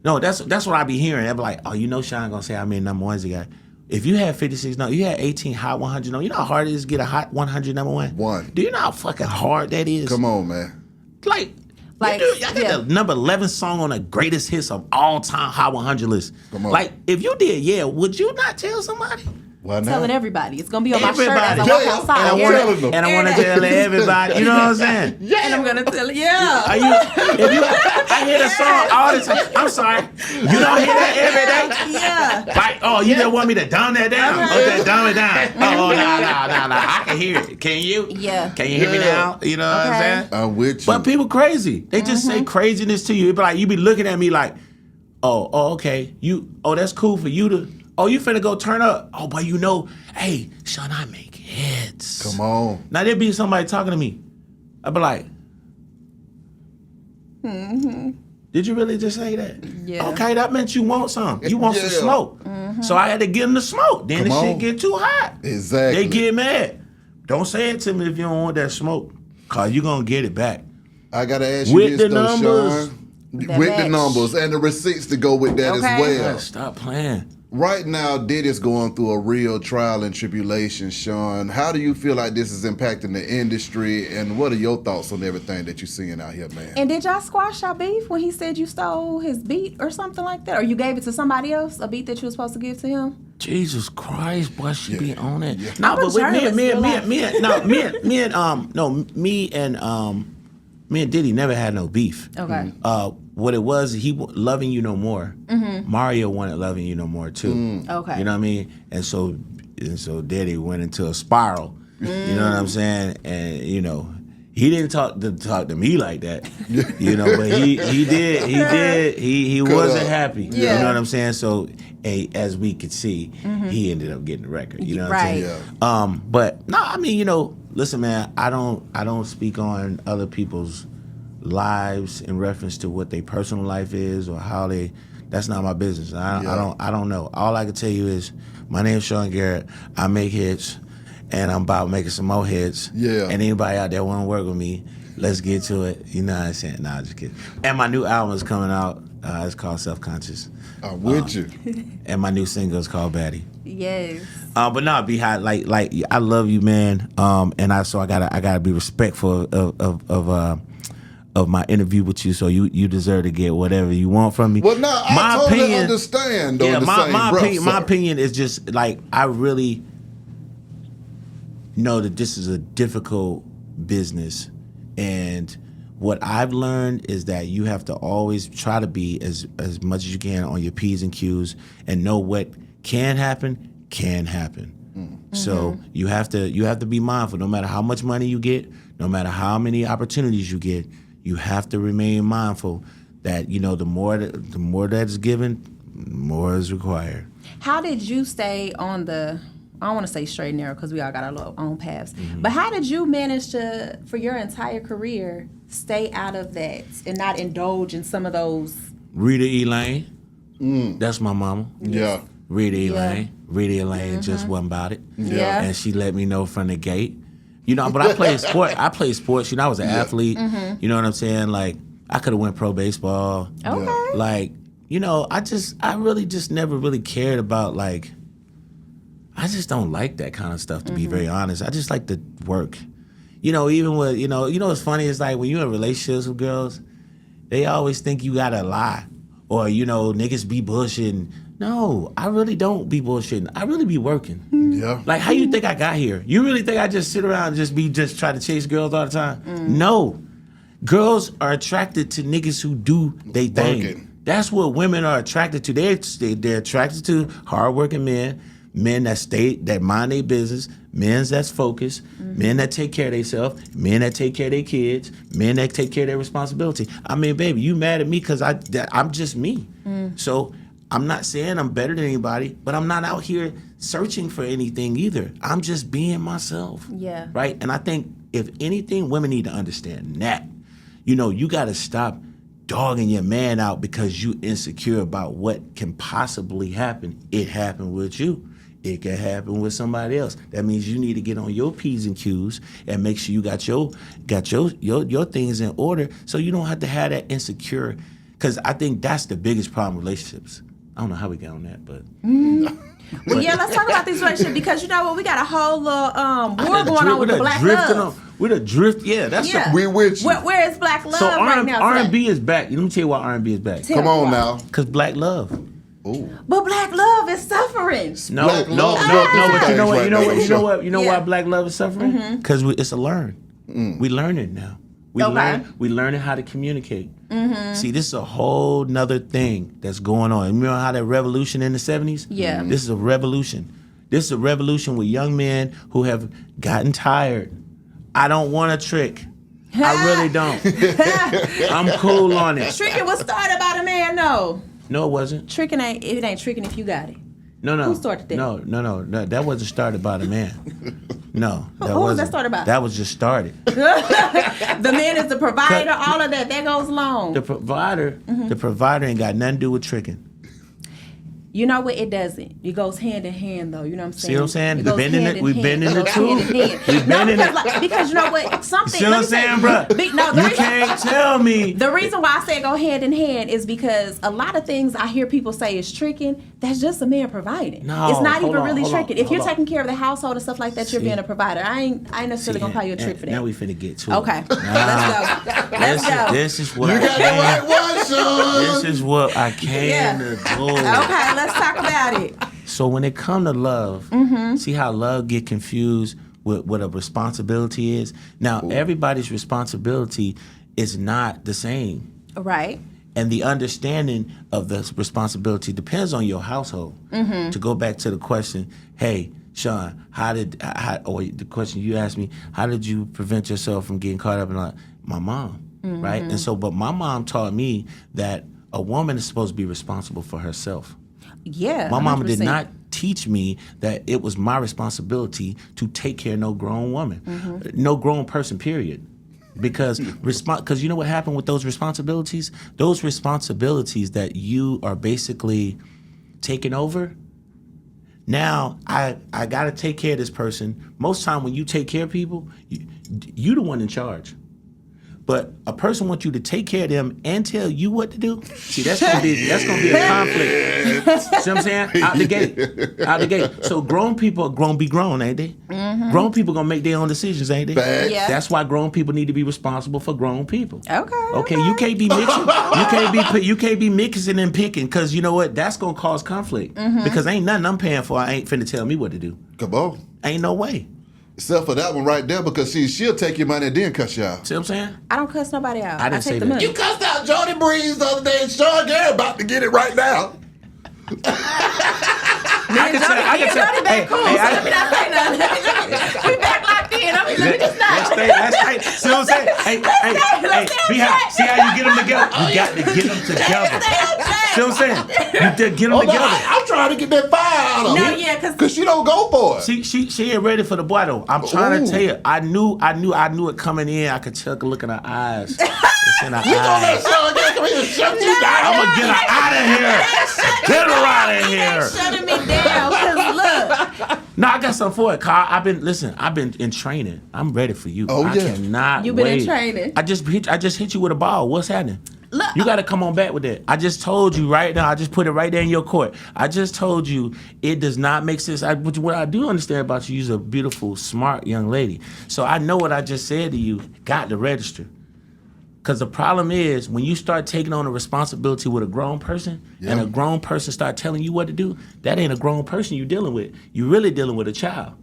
No, that's what I be hearing. They be like, oh, Sean gonna say how many number ones he got. If you had 56, you had 18 hot 100. You know how hard it is to get a hot 100 number one? Do you know how fucking hard that is? Come on, man. I got the number 11 song on the greatest hits of all time Hot 100 list. Come on. Like, if you did, would you not tell somebody? Why not? Telling everybody. It's going to be on my shirt as I walk outside. And I want to tell everybody. You know what I'm saying? Yeah. And I'm going to tell I hear the song all the time. I'm sorry. You don't hear that every day? Yeah. Like, you just want me to dumb that down? Okay, dumb it down. No. I can hear it. Can you? Yeah. Can you hear me now? You know what I'm saying? I'm with you. But people crazy. They just say craziness to you. It be like, you be looking at me like, okay. That's cool for you to... Oh, you finna go turn up. Oh, but hey, Sean, I make hits. Come on. Now there be somebody talking to me. I'd be like, did you really just say that? Yeah. Okay, that meant you want some. You want some smoke. So I had to give them the smoke. Then the shit get too hot. Exactly. They get mad. Don't say it to me if you don't want that smoke, cause you gonna get it back. I gotta ask you with this the though, numbers. Sean. with the numbers and the receipts to go with that as well. Stop playing. Right now, Diddy's going through a real trial and tribulation, Sean. How do you feel like this is impacting the industry, and what are your thoughts on everything that you're seeing out here, man? And did y'all squash your beef when he said you stole his beat or something like that? Or you gave it to somebody else, a beat that you were supposed to give to him? Jesus Christ, boy, she be on it. Yeah. No, but with me and Diddy never had no beef. Okay. What it was, he Loving You No More. Mm-hmm. Mario wanted Loving You No More too. Okay. You know what I mean? And so Diddy went into a spiral. You know what I'm saying? And he didn't talk to me like that. But he did. He wasn't happy. Yeah. You know what I'm saying? So as we could see, he ended up getting the record. You know what I'm saying? Yeah. But no, I mean, listen, man, I don't speak on other people's lives in reference to what their personal life is or how they. That's not my business. I don't know. All I can tell you is my name's Sean Garrett. I make hits, and I'm about making some more hits. Yeah. And anybody out there want to work with me, let's get to it. You know what I'm saying? Nah, just kidding. And my new album is coming out. It's called Self-Conscious. I'm with you. And my new single is called Baddie. Yes. But no, Beehive, like I love you, man. And I gotta be respectful of my interview with you. So you deserve to get whatever you want from me. Well, no, I totally understand. Though, my opinion is just like I really know that this is a difficult business, and what I've learned is that you have to always try to be as much as you can on your P's and Q's and know what can happen. So you have to be mindful. No matter how much money you get, no matter how many opportunities you get, you have to remain mindful that the more that is given, more is required. How did you stay on the? I don't want to say straight and narrow because we all got our own paths. But how did you manage to, for your entire career, stay out of that and not indulge in some of those? Rita Elaine, that's my mama. Yeah. Rita Elaine just wasn't about it. Yeah. And she let me know from the gate. But I played sport. I played sports. I was an athlete. You know what I'm saying? Like, I could have went pro baseball. Okay. Like, I really just never really cared about, like, I just don't like that kind of stuff, to be very honest. I just like to work. Even with, what's funny is like when you're in relationships with girls, they always think you gotta lie. Or, niggas be bullshitting. No, I really don't be bullshitting. I really be working. Yeah. Like, how you think I got here? You really think I just sit around and just try to chase girls all the time? No. Girls are attracted to niggas who do they thing. Working. That's what women are attracted to. They're attracted to hardworking men that mind their business, men that's focused, men that take care of themselves, men that take care of their kids, men that take care of their responsibility. I mean, baby, you mad at me because I'm just me. So I'm not saying I'm better than anybody, but I'm not out here searching for anything either. I'm just being myself. Yeah. Right? And I think if anything, women need to understand that. You got to stop dogging your man out because you insecure about what can possibly happen. It happened with you. It can happen with somebody else. That means you need to get on your P's and Q's and make sure you got your things in order so you don't have to have that insecure. Because I think that's the biggest problem in relationships. I don't know how we got on that, but. Well, yeah, let's talk about these relationships because you know what, we got a whole little war going on with the black love. We're the drift, yeah. We with you. Where is black love so right now? R&B is back. Let me tell you why R&B is back. Come on now. Because black love. Ooh. But black love is suffering. No. Black love But you know what? right You know why black love is suffering? Because it's a learn. We learn it now. We learning how to communicate. See, this is a whole nother thing that's going on. Remember how that revolution in the 70s? Yeah. This is a revolution. This is a revolution with young men who have gotten tired. I don't want a trick. I really don't. I'm cool on it. Tricking was started by the man, no. No, it wasn't. Tricking ain't tricking if you got it. No. Who started that? No. That wasn't started by the man. No. Who was that started by? That was just started. The man is the provider, all of that. That goes along. The provider ain't got nothing to do with tricking. You know what? It doesn't. It goes hand in hand, though. You know what I'm saying? See what I'm saying? It goes hand in hand. We've been in the truth. Because you know what? Something. See what I'm saying, bro? You can't tell me. The reason why I say go hand in hand is because a lot of things I hear people say is tricking. That's just a man providing. No, it's not even really tricking. If you're hold on. taking care of the household and stuff like that, you're being a provider. I ain't necessarily gonna call you a trick for that. Now we finna get to it. Okay, let's go. This is what You got the right one, Sean. This is what I came to do. Okay, let's talk about it. So when it come to love, see how love get confused with what a responsibility is? Now, everybody's responsibility is not the same. Right. And the understanding of the responsibility depends on your household. To go back to the question, hey, Sean, or the question you asked me, how did you prevent yourself from getting caught up in my mom, right? And so, but my mom taught me that a woman is supposed to be responsible for herself. Yeah. My mama did 100%. not teach me that it was my responsibility to take care of no grown woman, no grown person, period. Because you know what happened with those responsibilities? Those responsibilities that you are basically taking over. Now I got to take care of this person. Most time when you take care of people, you the one in charge. But a person wants you to take care of them and tell you what to do. See, that's gonna be a conflict. See what I'm saying? Out the gate. So grown people are be grown, ain't they? Grown people gonna make their own decisions, ain't they? Yeah. That's why grown people need to be responsible for grown people. Okay. You can't be mixing. You can't be mixing and picking, because you know what? That's gonna cause conflict. Because ain't nothing I'm paying for. I ain't finna tell me what to do. Come on. Ain't no way. Except for that one right there, because she'll take your money and then cuss you out. See what I'm saying? I don't cuss nobody out. I didn't say take the that. money. You cussed out Jody Breeze the other day, and Sean Garrett about to get it right now. I can tell. Back cool. So let me not say nothing. We back locked in. I mean, let me just not. Let's stay. See what I'm saying? Hey. See how you get them together? You got to get them together. See what I'm saying? You get them together. I'm trying to get that fire out of her. No, yeah, because she don't go for it. She ain't ready for the boy though. I'm trying to tell you. I knew it coming in. I could tell. Look in her eyes. It's in her eyes. Sean Garrett come here and shut you down. I'm gonna get her out of here. Get her out of here. Shutting me down, cause look. No, I got something for it, Carl. I've been in training. I'm ready for you. Oh, I yeah. cannot You've been wait. in training. I just hit you with a ball. What's happening? Look. You got to come on back with that. I just told you right now. I just put it right there in your court. I just told you it does not make sense. What I do understand about you, you're a beautiful, smart young lady. So I know what I just said to you got to register. Because the problem is when you start taking on a responsibility with a grown person and a grown person start telling you what to do, that ain't a grown person you're dealing with. You're really dealing with a child.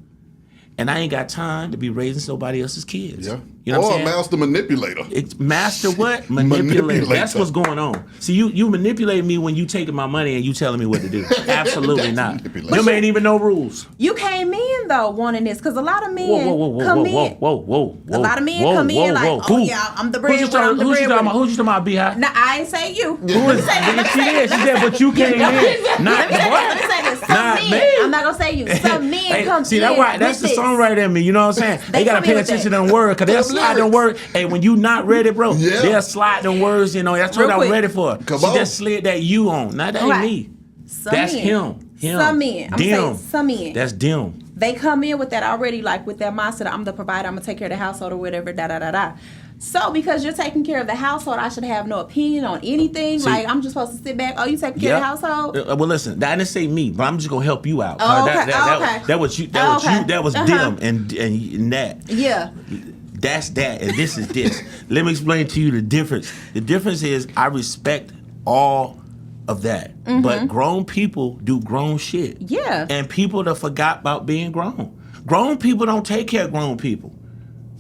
And I ain't got time to be raising somebody else's kids. Yeah. You know what I'm or a saying? master manipulator. It's master what? Manipulator. That's what's going on. See, you manipulate me when you taking my money and you telling me what to do. Absolutely not. You ain't even no rules. You came in though wanting this, because a lot of men come in. Whoa. A lot of men come in like, oh yeah, I'm the breadwinner. Who's you talking about? Who's you talking about, Beehive? No, I ain't say you. Who is she? She said, but you came in. Not Let me say this. Some men. I'm not gonna say you. Some men come in. See, that's the songwriter in me. You know what I'm saying? They gotta pay attention to them words, because they'll slide them words. Hey, when you not ready, bro, they'll slide them words. You know, that's what I'm ready for. She just slid that you on. Now that ain't me. That's him. Some men. I'm saying some men. That's them. They come in with that already, like with that mindset. I'm the provider. I'm gonna take care of the household or whatever. So because you're taking care of the household, I should have no opinion on anything. See, like I'm just supposed to sit back. Oh, you taking care of the household? Well, listen, that didn't say me, but I'm just gonna help you out. Oh, okay. That was you. That was them, and that. Yeah. That's that, and this is this. Let me explain to you the difference. The difference is I respect all of that, but grown people do grown shit. Yeah. And people that forgot about being grown. Grown people don't take care of grown people.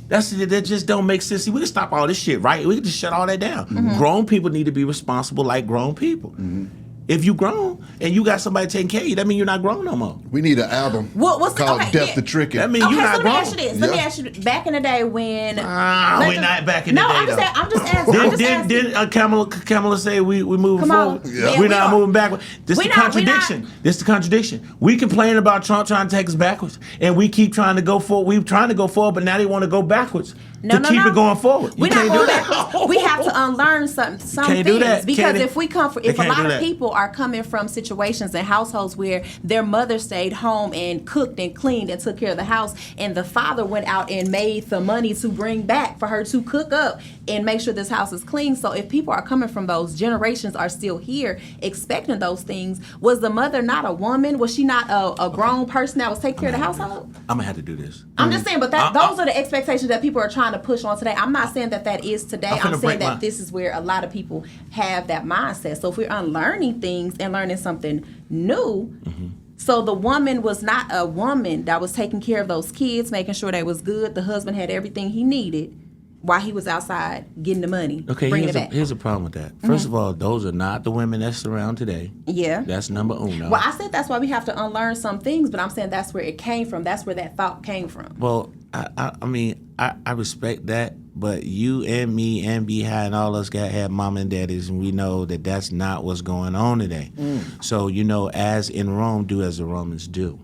That just don't make sense. See, we can stop all this shit, right? We can just shut all that down. Grown people need to be responsible like grown people. If you grown and you got somebody taking care of you, that means you're not grown no more. We need an album called Death to Tricking. That means you're not grown. Let me ask you this. Back in the day when... we're not back in the day, I'm just asking. Didn't Kamala say we moving forward? Yeah. We're not moving backward. This is the contradiction. This is the contradiction. We complain about Trump trying to take us backwards, and we keep trying to go forward. We're trying to go forward, but now they want to go backwards to keep it going forward. We're not going backwards. We have to unlearn some Can't do things that. because Can't if we come from, they if a can't do lot of that. people are coming from situations and households where their mother stayed home and cooked and cleaned and took care of the house, and the father went out and made the money to bring back for her to cook up and make sure this house is clean. So if people are coming from those generations are still here expecting those things, was the mother not a woman? Was she not a grown person that was taking care of the household? I'm gonna have to do this. I'm just saying, but those are the expectations that people are trying to push on today. I'm not saying that is today. I'm saying that this is where a lot of people have that mindset. So if we're unlearning things and learning something new, so the woman was not a woman that was taking care of those kids, making sure they was good. The husband had everything he needed while he was outside getting the money, bringing it back. Here's a problem with that. First of all, those are not the women that's around today. Yeah. That's number uno. Well, I said that's why we have to unlearn some things, but I'm saying that's where it came from. That's where that thought came from. Well, I mean, I respect that, but you and me and behind all us got have mom and daddies, and we know that that's not what's going on today. So, as in Rome, do as the Romans do.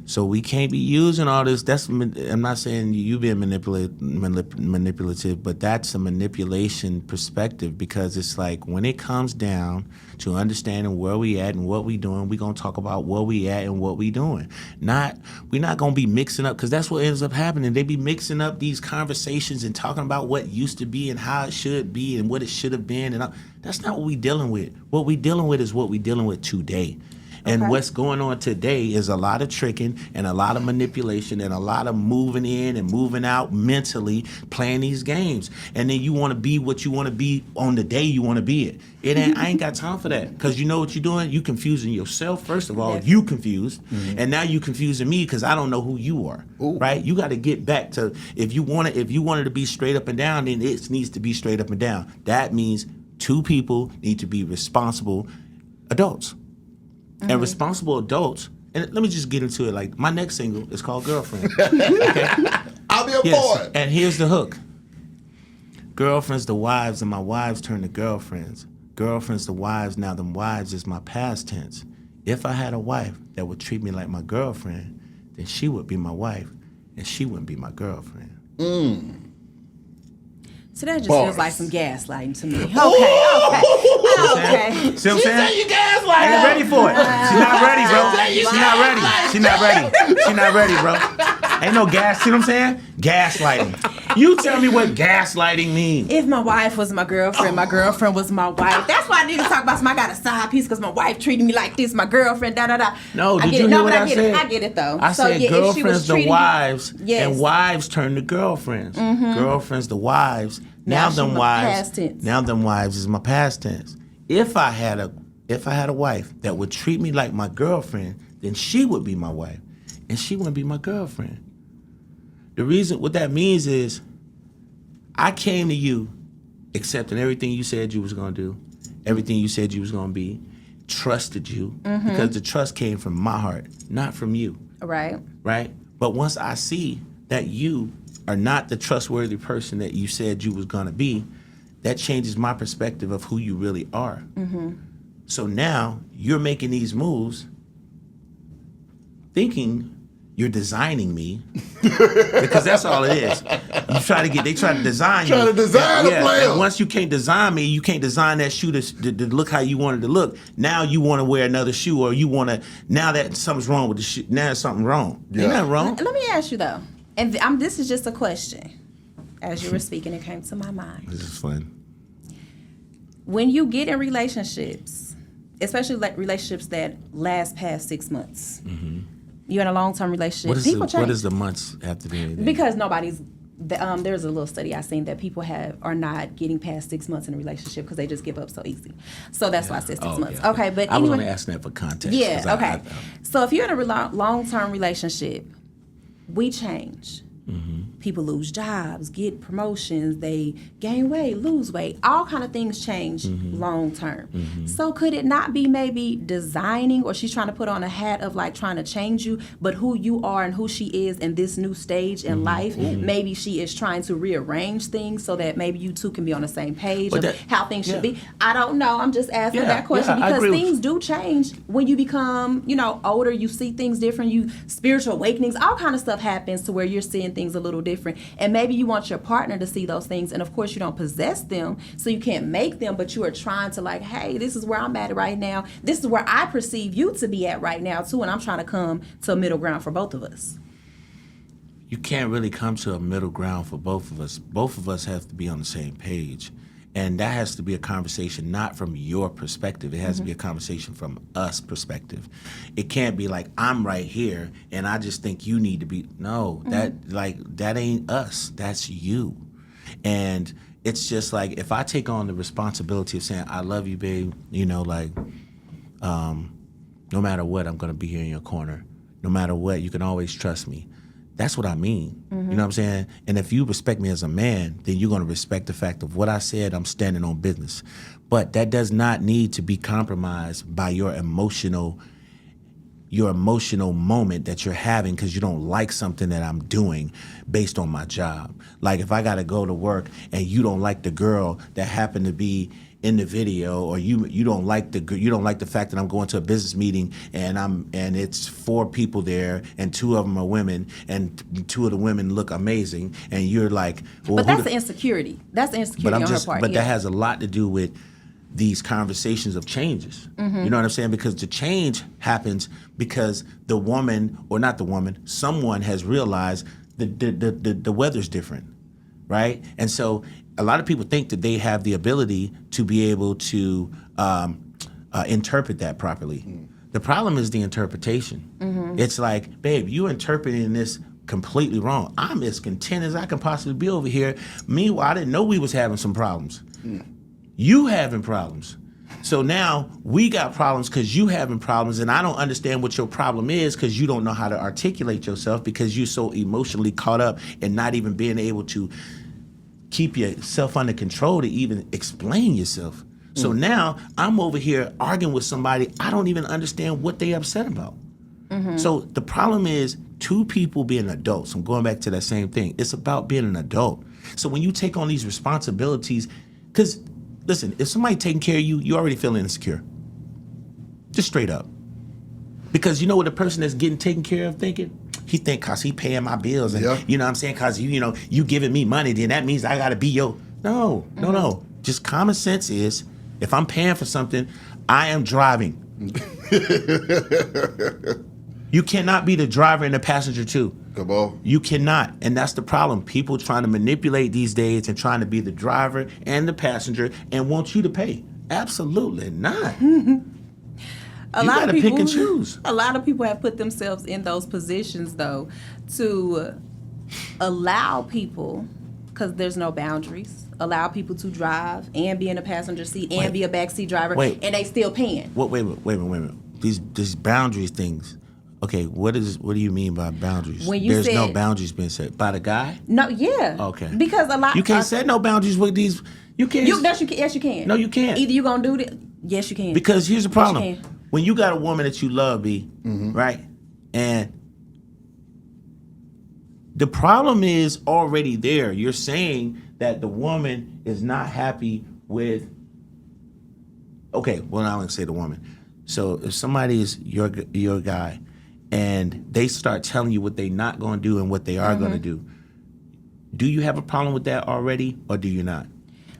So we can't be using all this. I'm not saying you being manipulative, but that's a manipulation perspective, because it's like when it comes down to understanding where we at and what we doing, we gonna talk about where we at and what we doing. We're not gonna be mixing up, because that's what ends up happening. They be mixing up these conversations and talking about what used to be and how it should be and what it should have been, and that's not what we dealing with. What we dealing with is what we dealing with today. And what's going on today is a lot of tricking and a lot of manipulation and a lot of moving in and moving out mentally, playing these games. And then you want to be what you want to be on the day you want to be it. I ain't got time for that, because you know what you're doing? You confusing yourself, first of all. You confused. And now you confusing me because I don't know who you are. Right? You got to get back to, if you wanted to be straight up and down, then it needs to be straight up and down. That means two people need to be responsible adults. And responsible adults, and let me just get into it. Like, my next single is called Girlfriend. Okay? I'll be a boy. And here's the hook. Girlfriends to wives, and my wives turn to girlfriends. Girlfriends to wives, now them wives is my past tense. If I had a wife that would treat me like my girlfriend, then she would be my wife, and she wouldn't be my girlfriend. So that just feels like some gaslighting to me. Okay. See what I'm saying? You gaslighting. Ain't ready for it. She's not ready, bro. She's not ready, bro. Ain't no gas. See what I'm saying? Gaslighting. You tell me what gaslighting means. If my wife was my girlfriend was my wife. That's why niggas talk about I got a side piece because my wife treated me like this, my girlfriend, da-da-da. No, did you hear what I said? I get it, though. I said girlfriends to wives, yes. and wives turn to girlfriends. Girlfriends to wives. Now them wives is my past tense. If I had a wife that would treat me like my girlfriend, then she would be my wife, and she wouldn't be my girlfriend. The reason, what that means is, I came to you accepting everything you said you was gonna do, everything you said you was gonna be, trusted you, because the trust came from my heart, not from you. Right. Right? But once I see that you are not the trustworthy person that you said you was gonna be, that changes my perspective of who you really are. So now you're making these moves thinking you're designing me, because that's all it is. They try to design you. Trying to design a player. And once you can't design me, you can't design that shoe to look how you want it to look. Now you want to wear another shoe, or you want to, now that something's wrong with the shoe, now there's something wrong. Yeah. Ain't nothing wrong. Let me ask you, though, and this is just a question. As you were speaking, it came to my mind. This is fun. When you get in relationships, especially like relationships that last past 6 months, you're in a long-term relationship. People change. What does the months have to do with anything? Because nobody's. There's a little study I seen that people are not getting past 6 months in a relationship because they just give up so easy. So that's why I said 6 months. Yeah. Okay, but I was anyway, only asking that for context. Yeah. Okay. So if you're in a long-term relationship, we change. People lose jobs, get promotions, they gain weight, lose weight, all kind of things change long term. So could it not be maybe designing, or she's trying to put on a hat of like trying to change you, but who you are and who she is in this new stage in life, maybe she is trying to rearrange things so that maybe you two can be on the same page of how things should be. I don't know. I'm just asking that question because things do change when you become, older. You see things different. Spiritual awakenings, all kind of stuff happens to where you're seeing things a little different. And maybe you want your partner to see those things, and of course you don't possess them, so you can't make them, but you are trying to like, hey, this is where I'm at right now. This is where I perceive you to be at right now too, and I'm trying to come to a middle ground for both of us. You can't really come to a middle ground for both of us. Both of us have to be on the same page. And that has to be a conversation not from your perspective. It has to be a conversation from us perspective. It can't be like, I'm right here and I just think you need to be. No, that ain't us. That's you. And it's just like, if I take on the responsibility of saying, I love you, babe, you know, like, no matter what, I'm going to be here in your corner. No matter what, you can always trust me. That's what I mean. You know what I'm saying? And if you respect me as a man, then you're going to respect the fact of what I said, I'm standing on business. But that does not need to be compromised by your emotional moment that you're having because you don't like something that I'm doing based on my job. Like if I got to go to work and you don't like the girl that happened to be in the video, or you don't like the fact that I'm going to a business meeting and it's 4 people there and 2 of them are women and 2 of the women look amazing and you're like, well, but that's the insecurity. That's the insecurity on her part. But that has a lot to do with these conversations of changes. You know what I'm saying? Because the change happens because the woman, or not the woman, someone has realized the weather's different, right? And so a lot of people think that they have the ability to be able to interpret that properly. The problem is the interpretation. It's like, babe, you're interpreting this completely wrong. I'm as content as I can possibly be over here. Meanwhile, I didn't know we was having some problems. You having problems. So now we got problems because you having problems, and I don't understand what your problem is because you don't know how to articulate yourself because you're so emotionally caught up and not even being able to keep yourself under control to even explain yourself. So now I'm over here arguing with somebody I don't even understand what they upset about. So the problem is 2 people being adults. I'm going back to that same thing. It's about being an adult. So when you take on these responsibilities, because listen, if somebody taking care of you, you already feeling insecure. Just straight up. Because you know what the person that's getting taken care of thinking? He think cause he paying my bills and you know what I'm saying, cause you giving me money, then that means I gotta be no. Just common sense is if I'm paying for something, I am driving. You cannot be the driver and the passenger too. Come on. You cannot. And that's the problem. People trying to manipulate these days and trying to be the driver and the passenger and want you to pay. Absolutely not. A lot of people pick and choose. A lot of people have put themselves in those positions, though, to allow people, because there's no boundaries, allow people to drive and be in a passenger seat and be a backseat driver, and they still paying. Wait a minute. These boundaries things. Okay, what do you mean by boundaries? When you There's no boundaries being set by the guy? No, yeah. Okay. Because a lot you can't set no boundaries with these. You can't. Yes, you can. No, you can't. Either you gonna do it. Yes, you can. Because here's the problem. Yes, you can. When you got a woman that you love, B, right? And the problem is already there. You're saying that the woman is not happy with. Okay, well, I'm gonna say the woman. So if somebody is your guy, and they start telling you what they're not gonna do and what they are gonna do you have a problem with that already, or do you not?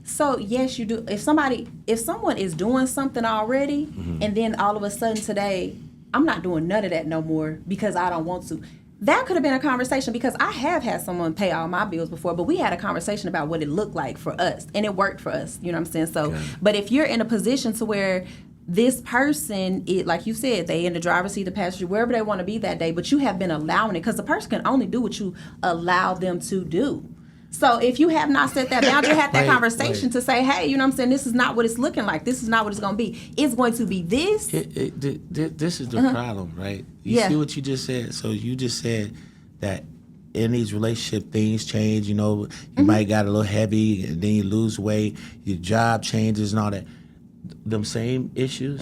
So yes, you do. If someone is doing something already, and then all of a sudden today, I'm not doing none of that no more because I don't want to. That could have been a conversation, because I have had someone pay all my bills before, but we had a conversation about what it looked like for us, and it worked for us. You know what I'm saying? So, but if you're in a position to where this person, like you said, they in the driver's seat, the passenger, wherever they want to be that day, but you have been allowing it, because the person can only do what you allow them to do. So if you have not set that boundary, had that conversation to say, hey, you know what I'm saying, this is not what it's looking like. This is not what it's going to be. It's going to be this. This is the problem, right? You see what you just said? So you just said that in these relationship, things change. You know, you might got a little heavy, and then you lose weight. Your job changes and all that. Them same issues,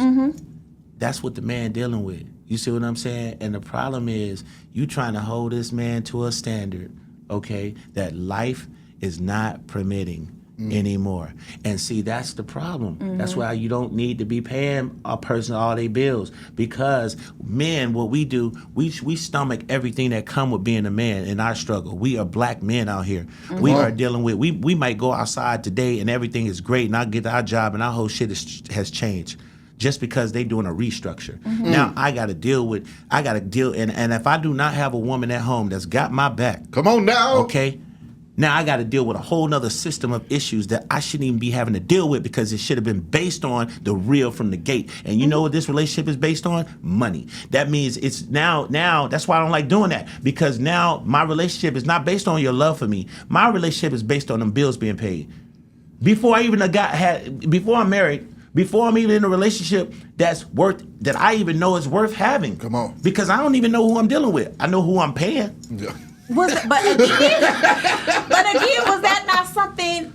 that's what the man dealing with. You see what I'm saying? And the problem is you trying to hold this man to a standard, okay, that life is not permitting. anymore. And see, that's the problem. That's why you don't need to be paying a person all their bills, because men, what we do, we stomach everything that come with being a man in our struggle. We are black men out here. We are dealing with, we might go outside today and everything is great and I get to our job and our whole shit has changed. Just because they doing a restructure. Now I gotta deal, and if I do not have a woman at home that's got my back. Come on now. Okay. Now I got to deal with a whole nother system of issues that I shouldn't even be having to deal with, because it should have been based on the real from the gate. And you know what this relationship is based on? Money. That means it's now that's why I don't like doing that, because now my relationship is not based on your love for me. My relationship is based on them bills being paid. Before I'm married, before I'm even in a relationship that I even know is worth having. Come on. Because I don't even know who I'm dealing with. I know who I'm paying. Yeah. But again, was that not something?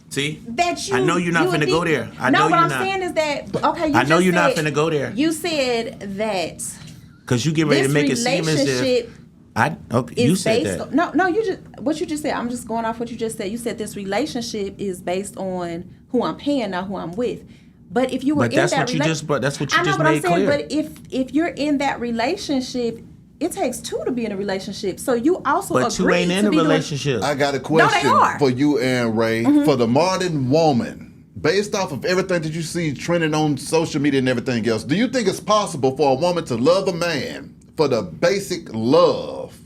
See, that you? I know you're not finna go there. I know what you're I'm not. saying is that okay. I know you're not finna go there. You said that because you get ready to make it seem as if you said that. No. What you just said. I'm just going off what you just said. You said this relationship is based on who I'm paying, not who I'm with. But if you were that's what you just made clear. But if you're in that relationship, it takes two to be in a relationship. So you also but two ain't in a relationship. I got a question for you and Ray. For the modern woman, based off of everything that you see trending on social media and everything else, do you think it's possible for a woman to love a man for the basic love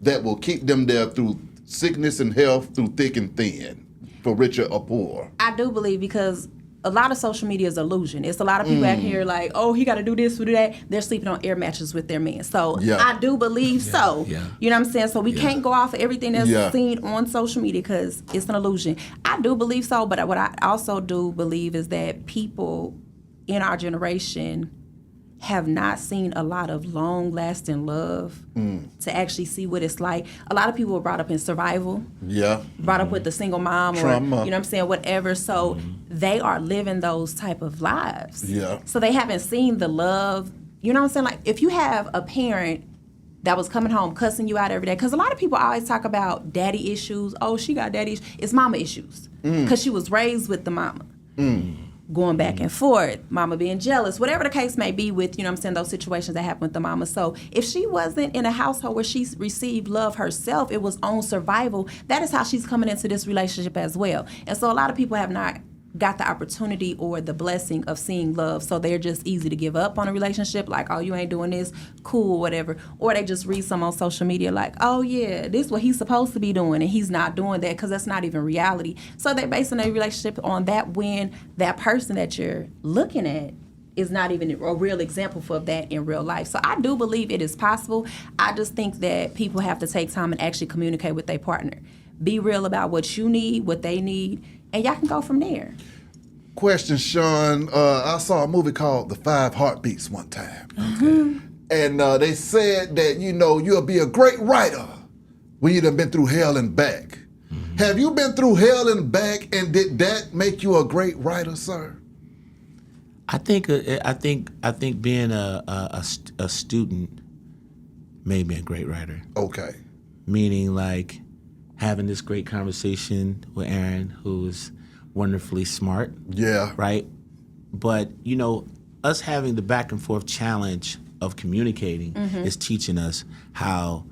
that will keep them there through sickness and health, through thick and thin, for richer or poor? I do believe, because a lot of social media is illusion. It's a lot of people out here like, oh, he got to do this, do that. They're sleeping on air mattresses with their men. So I do believe so. Yeah. You know what I'm saying? So we can't go off of everything that's seen on social media because it's an illusion. I do believe so, but what I also do believe is that people in our generation have not seen a lot of long-lasting love to actually see what it's like. A lot of people were brought up in survival. Yeah. Brought up with the single mom or, you know what I'm saying, whatever. So they are living those type of lives. Yeah. So they haven't seen the love. You know what I'm saying? Like, if you have a parent that was coming home cussing you out every day, because a lot of people always talk about daddy issues. Oh, she got daddy issues. It's mama issues. Because she was raised with the mama. Going back and forth, mama being jealous, whatever the case may be with, you know what I'm saying, those situations that happen with the mama. So if she wasn't in a household where she received love herself, it was on survival, that is how she's coming into this relationship as well. And so a lot of people have not got the opportunity or the blessing of seeing love, so they're just easy to give up on a relationship, like, oh, you ain't doing this, cool, whatever. Or they just read some on social media like, oh yeah, this is what he's supposed to be doing, and he's not doing that, because that's not even reality. So they're basing their relationship on that, when that person that you're looking at is not even a real example for that in real life. So I do believe it is possible. I just think that people have to take time and actually communicate with their partner. Be real about what you need, what they need, and y'all can go from there. Question, Sean. I saw a movie called The 5 Heartbeats one time. Okay. And they said that, you know, you'll be a great writer when you done been through hell and back. Have you been through hell and back, and did that make you a great writer, sir? I think being a student made me a great writer. Okay. Meaning, like, having this great conversation with Aaron, who's wonderfully smart. Yeah. Right? But, you know, us having the back and forth challenge of communicating is teaching us how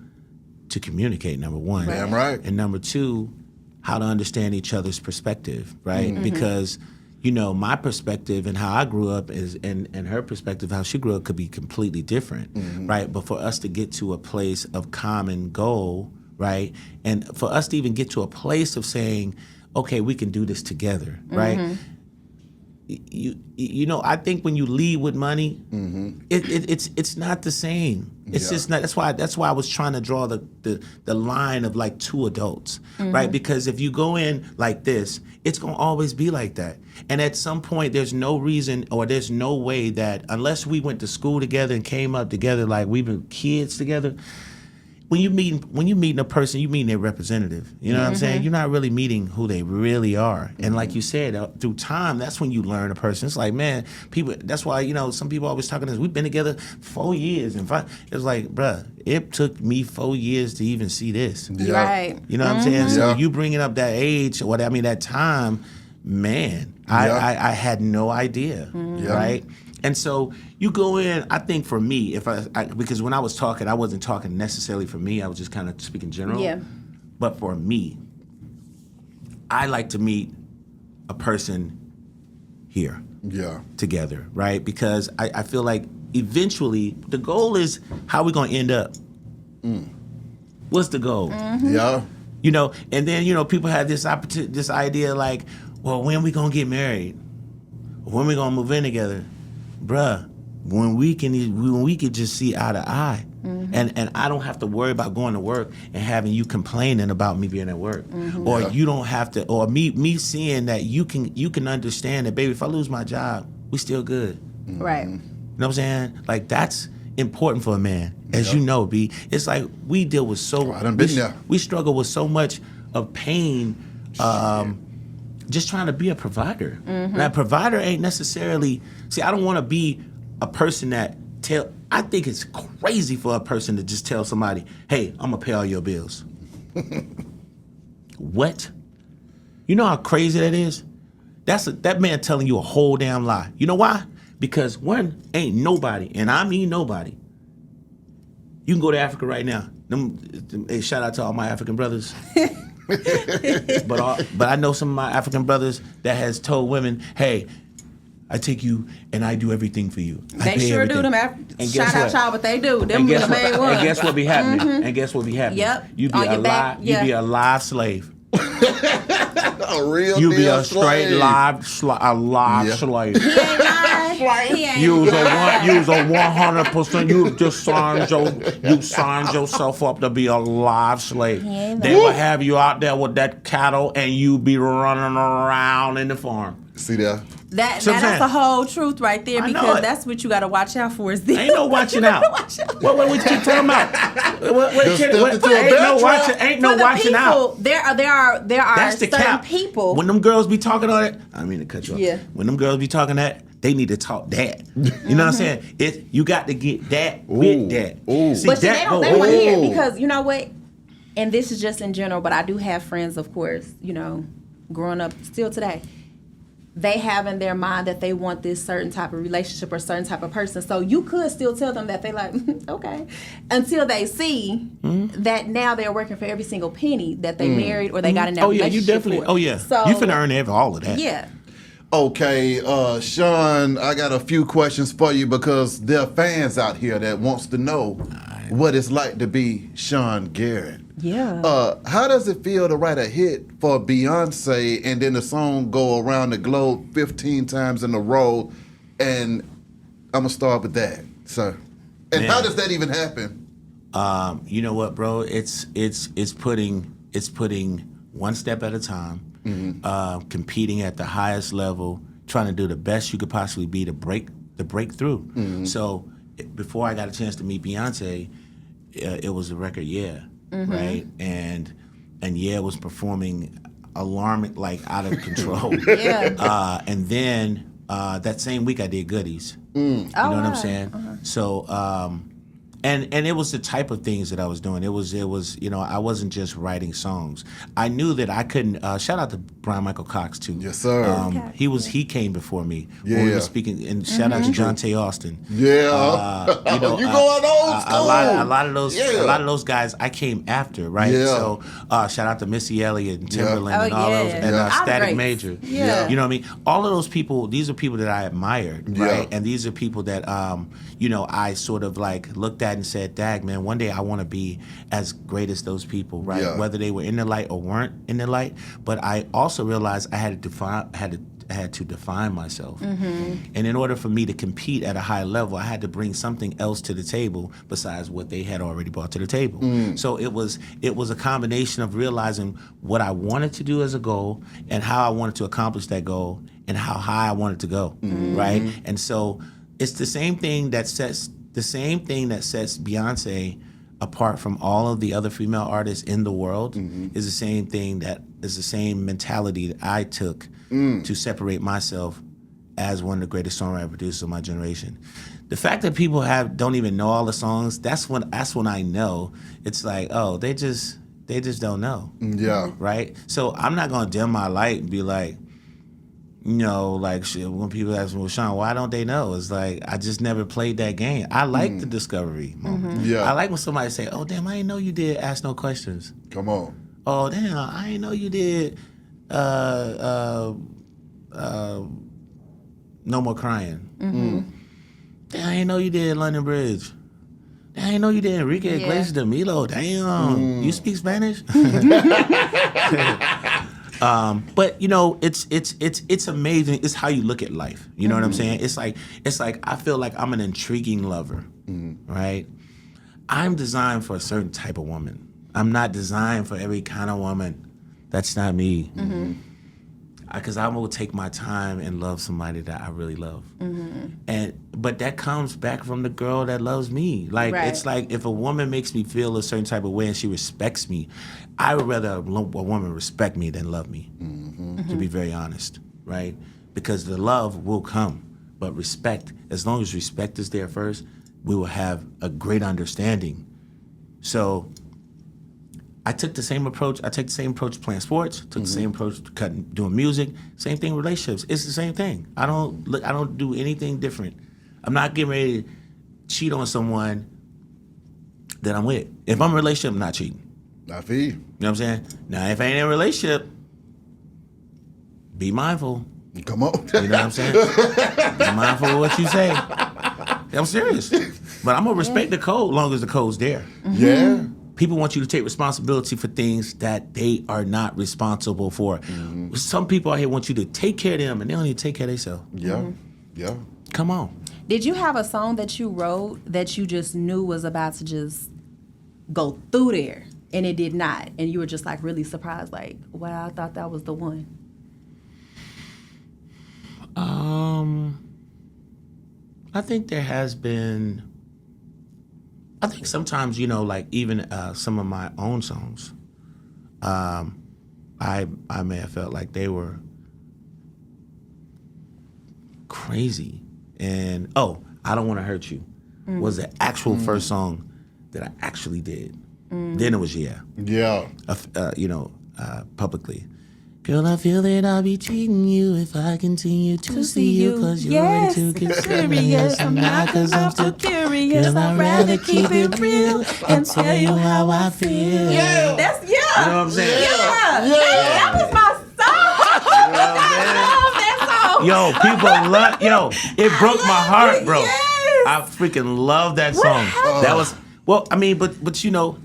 to communicate, number one. Damn right. And number two, how to understand each other's perspective, right? Because, you know, my perspective and how I grew up is, and her perspective, how she grew up, could be completely different, right? But for us to get to a place of common goal, right? And for us to even get to a place of saying, okay, we can do this together, right? You know, I think when you lead with money, it's not the same. It's just not. That's why I was trying to draw the line of like two adults, right? Because if you go in like this, it's gonna always be like that. And at some point, there's no reason or there's no way that unless we went to school together and came up together like we've been kids together, when you meeting a person, you meeting their representative. You know what I'm saying? You're not really meeting who they really are. And like you said, through time, that's when you learn a person. It's like, man, people. That's why some people always talking to us. We've been together 4 years and 5. It's like, bruh, it took me 4 years to even see this. Yeah. Right. You know what I'm saying? So Yeah. you bringing up that age, that time, man, I had no idea, right? And so you go in. I think for me, because when I was talking, I wasn't talking necessarily for me. I was just kind of speaking general. Yeah. But for me, I like to meet a person here Yeah. together, right? Because I feel like eventually the goal is how we gonna end up. What's the goal? Yeah. And then people have this idea like, well, when we gonna get married? When we gonna move in together? Bruh, when we can just see eye to eye, and I don't have to worry about going to work and having you complaining about me being at work, or you don't have to, or me seeing that you can understand that, baby, if I lose my job, we still good. Right. You know what I'm saying? Like, that's important for a man, as you know, B. It's like we deal with I done been there. we struggle with so much of pain. Just trying to be a provider. That provider ain't necessarily. See, I don't want to be a person that I think it's crazy for a person to just tell somebody, "Hey, I'm gonna pay all your bills." What? You know how crazy that is? That man telling you a whole damn lie. You know why? Because one, ain't nobody, and I mean nobody. You can go to Africa right now. Hey, shout out to all my African brothers. But I know some of my African brothers that has told women, "Hey, I take you and I do everything for you. They sure everything." do them. And Shout out y'all, but they do. Them And be guess the main what? ones. And guess what be happening? And guess what be happening? Yep. You be On your back, you be a live slave. A real You be deal a straight slave. live slave. He ain't lying. He ain't You was lying. 100%. You signed yourself up to be a live slave. He ain't They lying. will have you out there with that cattle, and you be running around in the farm. See there? That's saying? the whole truth right there, I know because it. that's what you got to watch out for. Is this? Ain't no watching out. What you keep talking about? Ain't no For the watching people, out. there are That's the certain cap. people. When them girls be talking all that, I mean to cut you off. Yeah. When them girls be talking that, they need to talk that. You know what I'm saying? You got to get that with that. Ooh. See, But see, that they want to hear it, Ooh. because you know what? And this is just in general, but I do have friends, of course, growing up still today. They have in their mind that they want this certain type of relationship or certain type of person. So you could still tell them that they like, okay, until they see that now they're working for every single penny that they married or they got in that Oh yeah, relationship you definitely. for. Oh yeah, So, you finna earn all of that. Yeah. Okay, Sean, I got a few questions for you because there are fans out here that wants to know what it's like to be Sean Garrett. Yeah. How does it feel to write a hit for Beyonce and then the song go around the globe 15 times in a row? And I'm gonna start with that, sir. And Man. how does that even happen? You know what, bro? It's putting one step at a time, competing at the highest level, trying to do the best you could possibly be to break through. So before I got a chance to meet Beyonce, it was a record year, right? And yeah, was performing alarming, like out of control. Yeah. And then that same week I did Goodies. You know what I'm saying? So and it was the type of things that I was doing. It was I wasn't just writing songs. I knew that I couldn't. Shout out to Brian Michael Cox too. Yes, sir. He came before me when we were speaking. And shout out to Jonte Austin. Yeah. You know, you going old school. a lot of those guys I came after, right? Yeah. So shout out to Missy Elliott and Timberland Oh, and all yeah. those, and Yeah. Static Outrageous. Major. Yeah. You know what I mean? All of those people. These are people that I admired, right? Yeah. And these are people that I sort of like looked at and said, "Dag, man, one day I want to be as great as those people, right? Yeah. Whether they were in the light or weren't in the light." But I also realized I had to define myself, and in order for me to compete at a high level, I had to bring something else to the table besides what they had already brought to the table. So it was a combination of realizing what I wanted to do as a goal and how I wanted to accomplish that goal and how high I wanted to go, right? And so it's the same thing that sets Beyonce apart from all of the other female artists in the world is the same thing, that is the same mentality that I took to separate myself as one of the greatest songwriter producers of my generation. The fact that people don't even know all the songs, that's when I know it's like, oh, they just don't know. Yeah. Right? So I'm not gonna dim my light and be like, like shit, when people ask me, well, Sean, why don't they know? It's like, I just never played that game. I like the discovery moment. Yeah. I like when somebody say, oh, damn, I didn't know you did Ask No Questions. Come on. Oh, damn, I didn't know you did No More Crying. Damn, I didn't know you did London Bridge. Damn, I didn't know you did Enrique Iglesias de Milo. Damn, you speak Spanish? But it's amazing. It's how you look at life. You know what I'm saying? It's like I feel like I'm an intriguing lover, right? I'm designed for a certain type of woman. I'm not designed for every kind of woman. That's not me. Because I will take my time and love somebody that I really love. But that comes back from the girl that loves me. Like, it's like if a woman makes me feel a certain type of way and she respects me, I would rather a woman respect me than love me, to be very honest, right? Because the love will come, but respect, as long as respect is there first, we will have a great understanding. So I took the same approach. I take the same approach playing sports. Took the same approach to doing music. Same thing with relationships. It's the same thing. I don't do anything different. I'm not getting ready to cheat on someone that I'm with. If I'm in a relationship, I'm not cheating. I feel you. You know what I'm saying? Now, if I ain't in a relationship, be mindful. Come on. You know what I'm saying? Be mindful of what you say. I'm serious. But I'm going to respect the code as long as the code's there. Yeah. People want you to take responsibility for things that they are not responsible for. Some people out here want you to take care of them, and they don't even take care of themselves. Yeah. Yeah. Come on. Did you have a song that you wrote that you just knew was about to just go through there, and it did not, and you were just like really surprised, like, wow, I thought that was the one? I think there has been. I think sometimes, like even some of my own songs, I may have felt like they were crazy. And I Don't Want to Hurt You was the actual first song that I actually did. Then it was Yeah. Publicly. Girl, I feel that I'll be cheating you if I continue to see you, cause you're way too serious. I'm not, cause I'm still curious. Girl, I'd rather keep it real and tell you how I feel. Yeah, that's You know what I'm saying? That was my song. I love that song. It broke my heart, bro. Yes. I freaking love that song. That was, but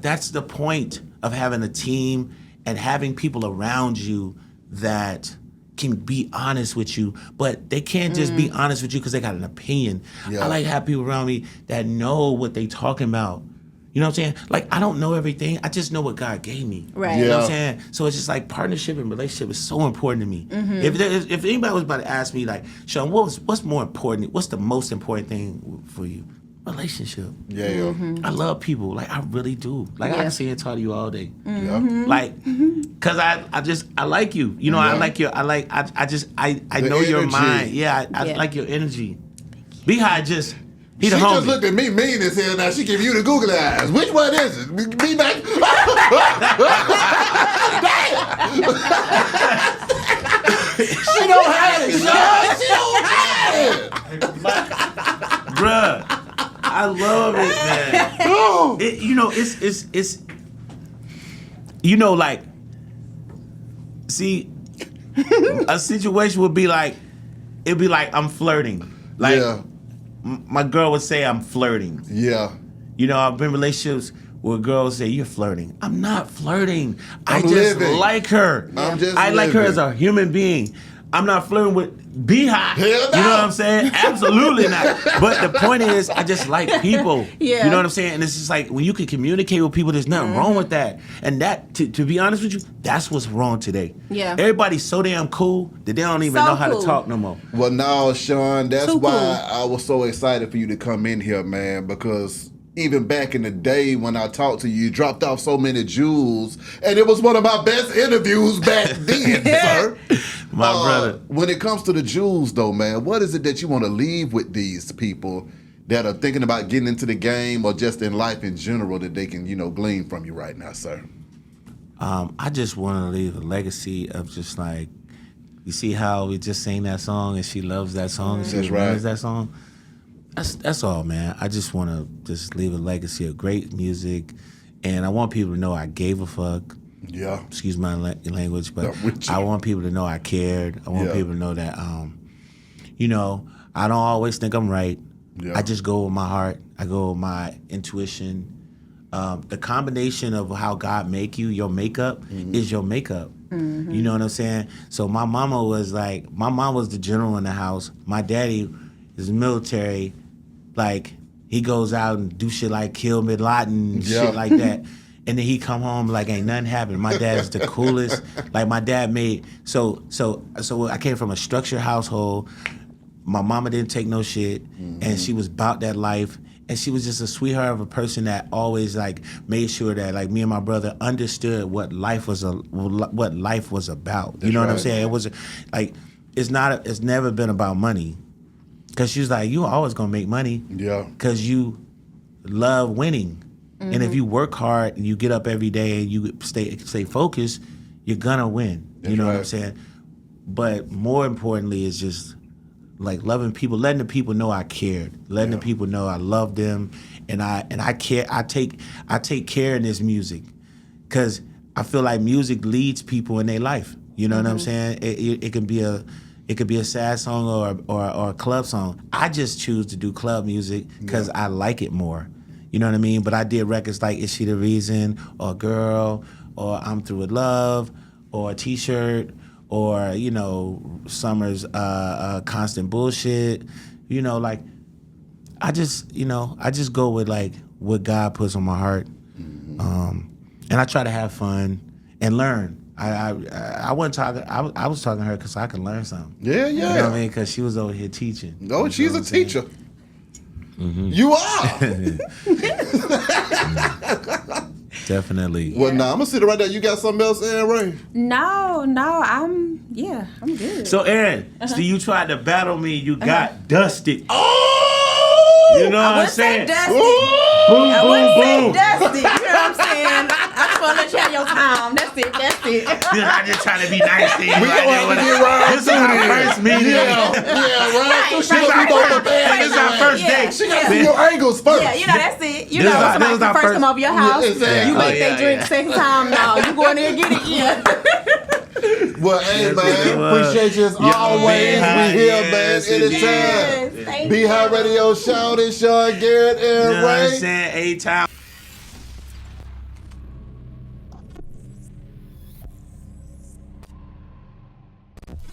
that's the point of having a team and having people around you that can be honest with you, but they can't just be honest with you because they got an opinion. Yeah. I like to have people around me that know what they talking about. You know what I'm saying? Like, I don't know everything. I just know what God gave me. Right. You know what I'm Yeah. saying? So it's just like partnership and relationship is so important to me. If anybody was about to ask me, like, Sean, what's more important? What's the most important thing for you? Relationship. Yeah. I love people. Like, I really do. Like, I can sit here and talk to you all day. Yeah. Like, cause I like you. You know, I like your, I know your energy. mind. Yeah, I like your energy. Beehive just, he She the homie. just looked at me mean as hell. Now she give you the Google eyes. Which one is it? Me back. She don't have it, Sean. She don't have it. Bruh, I love it, man. Oh. It's like, see, a situation would be like, it'd be like I'm flirting. Like, Yeah. my girl would say I'm flirting. Yeah. I've been in relationships where girls say, you're flirting. I'm not flirting. I I'm just living. like her. I like her as a human being. I'm not flirting with Beehive. Hell no. You know what I'm saying? Absolutely not. But the point is, I just like people. Yeah. You know what I'm saying? And it's just like, when you can communicate with people, there's nothing wrong with that. And that, to be honest with you, that's what's wrong today. Yeah. Everybody's so damn cool that they don't even So know how cool. to talk no more. Well, now, Sean, that's Too why cool. I was so excited for you to come in here, man, because even back in the day when I talked to you, you dropped off so many jewels, and it was one of my best interviews back then, sir. My brother. When it comes to the jewels, though, man, what is it that you want to leave with these people that are thinking about getting into the game or just in life in general that they can, glean from you right now, sir? I just want to leave a legacy of just like, you see how we just sang that song and she loves that song and she remembers that song? That's all, man. I just want to just leave a legacy of great music, and I want people to know I gave a fuck. Yeah. Excuse my language, but I want people to know I cared. I want people to know that, I don't always think I'm right. Yeah. I just go with my heart. I go with my intuition. The combination of how God make you, your makeup, is your makeup. Mm-hmm. You know what I'm saying? So my mom was the general in the house. My daddy is military. Like, he goes out and do shit like kill Bin Laden and shit like that. And then he come home like ain't nothing happened. My dad's the coolest. Like, my dad made, so I came from a structured household. My mama didn't take no shit, and she was about that life. And she was just a sweetheart of a person that always like made sure that like me and my brother understood what life was about. You know what I'm saying? It was like it's never been about money. Cause she was like, you always gonna make money. Yeah. Cause you love winning. Mm-hmm. And if you work hard and you get up every day and you stay focused, you're gonna win. You know what I'm saying? But more importantly is just like loving people, letting the people know I cared, letting the people know I love them, and I care. I take care in this music, cause I feel like music leads people in their life. You know what I'm saying? It can be a sad song or a club song. I just choose to do club music because I like it more. You know what I mean? But I did records like Is She the Reason, or Girl, or I'm Through with Love, or T-Shirt, or, Summer's Constant Bullshit. Like, I just go with like what God puts on my heart. And I try to have fun and learn. I wasn't talking. I was talking to her because I could learn something. Yeah. You know what I mean? Because she was over here teaching. No, she's a teacher. Mm-hmm. You are. Definitely. Well, I'm gonna sit right there. You got something else, Aaron Ray? No, I'm good. So, Aaron, so you tried to battle me. You got dusted. Oh, you know what I'm saying? Dusted. Boom, I wouldn't boom, boom. say dusty. You know what I'm saying? I just want to let you have your time. That's it. I'm just trying to be nice to you. We don't have to get around. This is our first meeting. Right. This is our first date. She got to see your angles first. Yeah, that's it. Somebody first come over your house. You make they drink second time. No, you go in there and get it. Yeah. Well, hey, man, appreciate you as always. We here, man, anytime. Be High Radio Show. This Sean Garrett, Aaron Ray. You know what I'm saying? 8 times.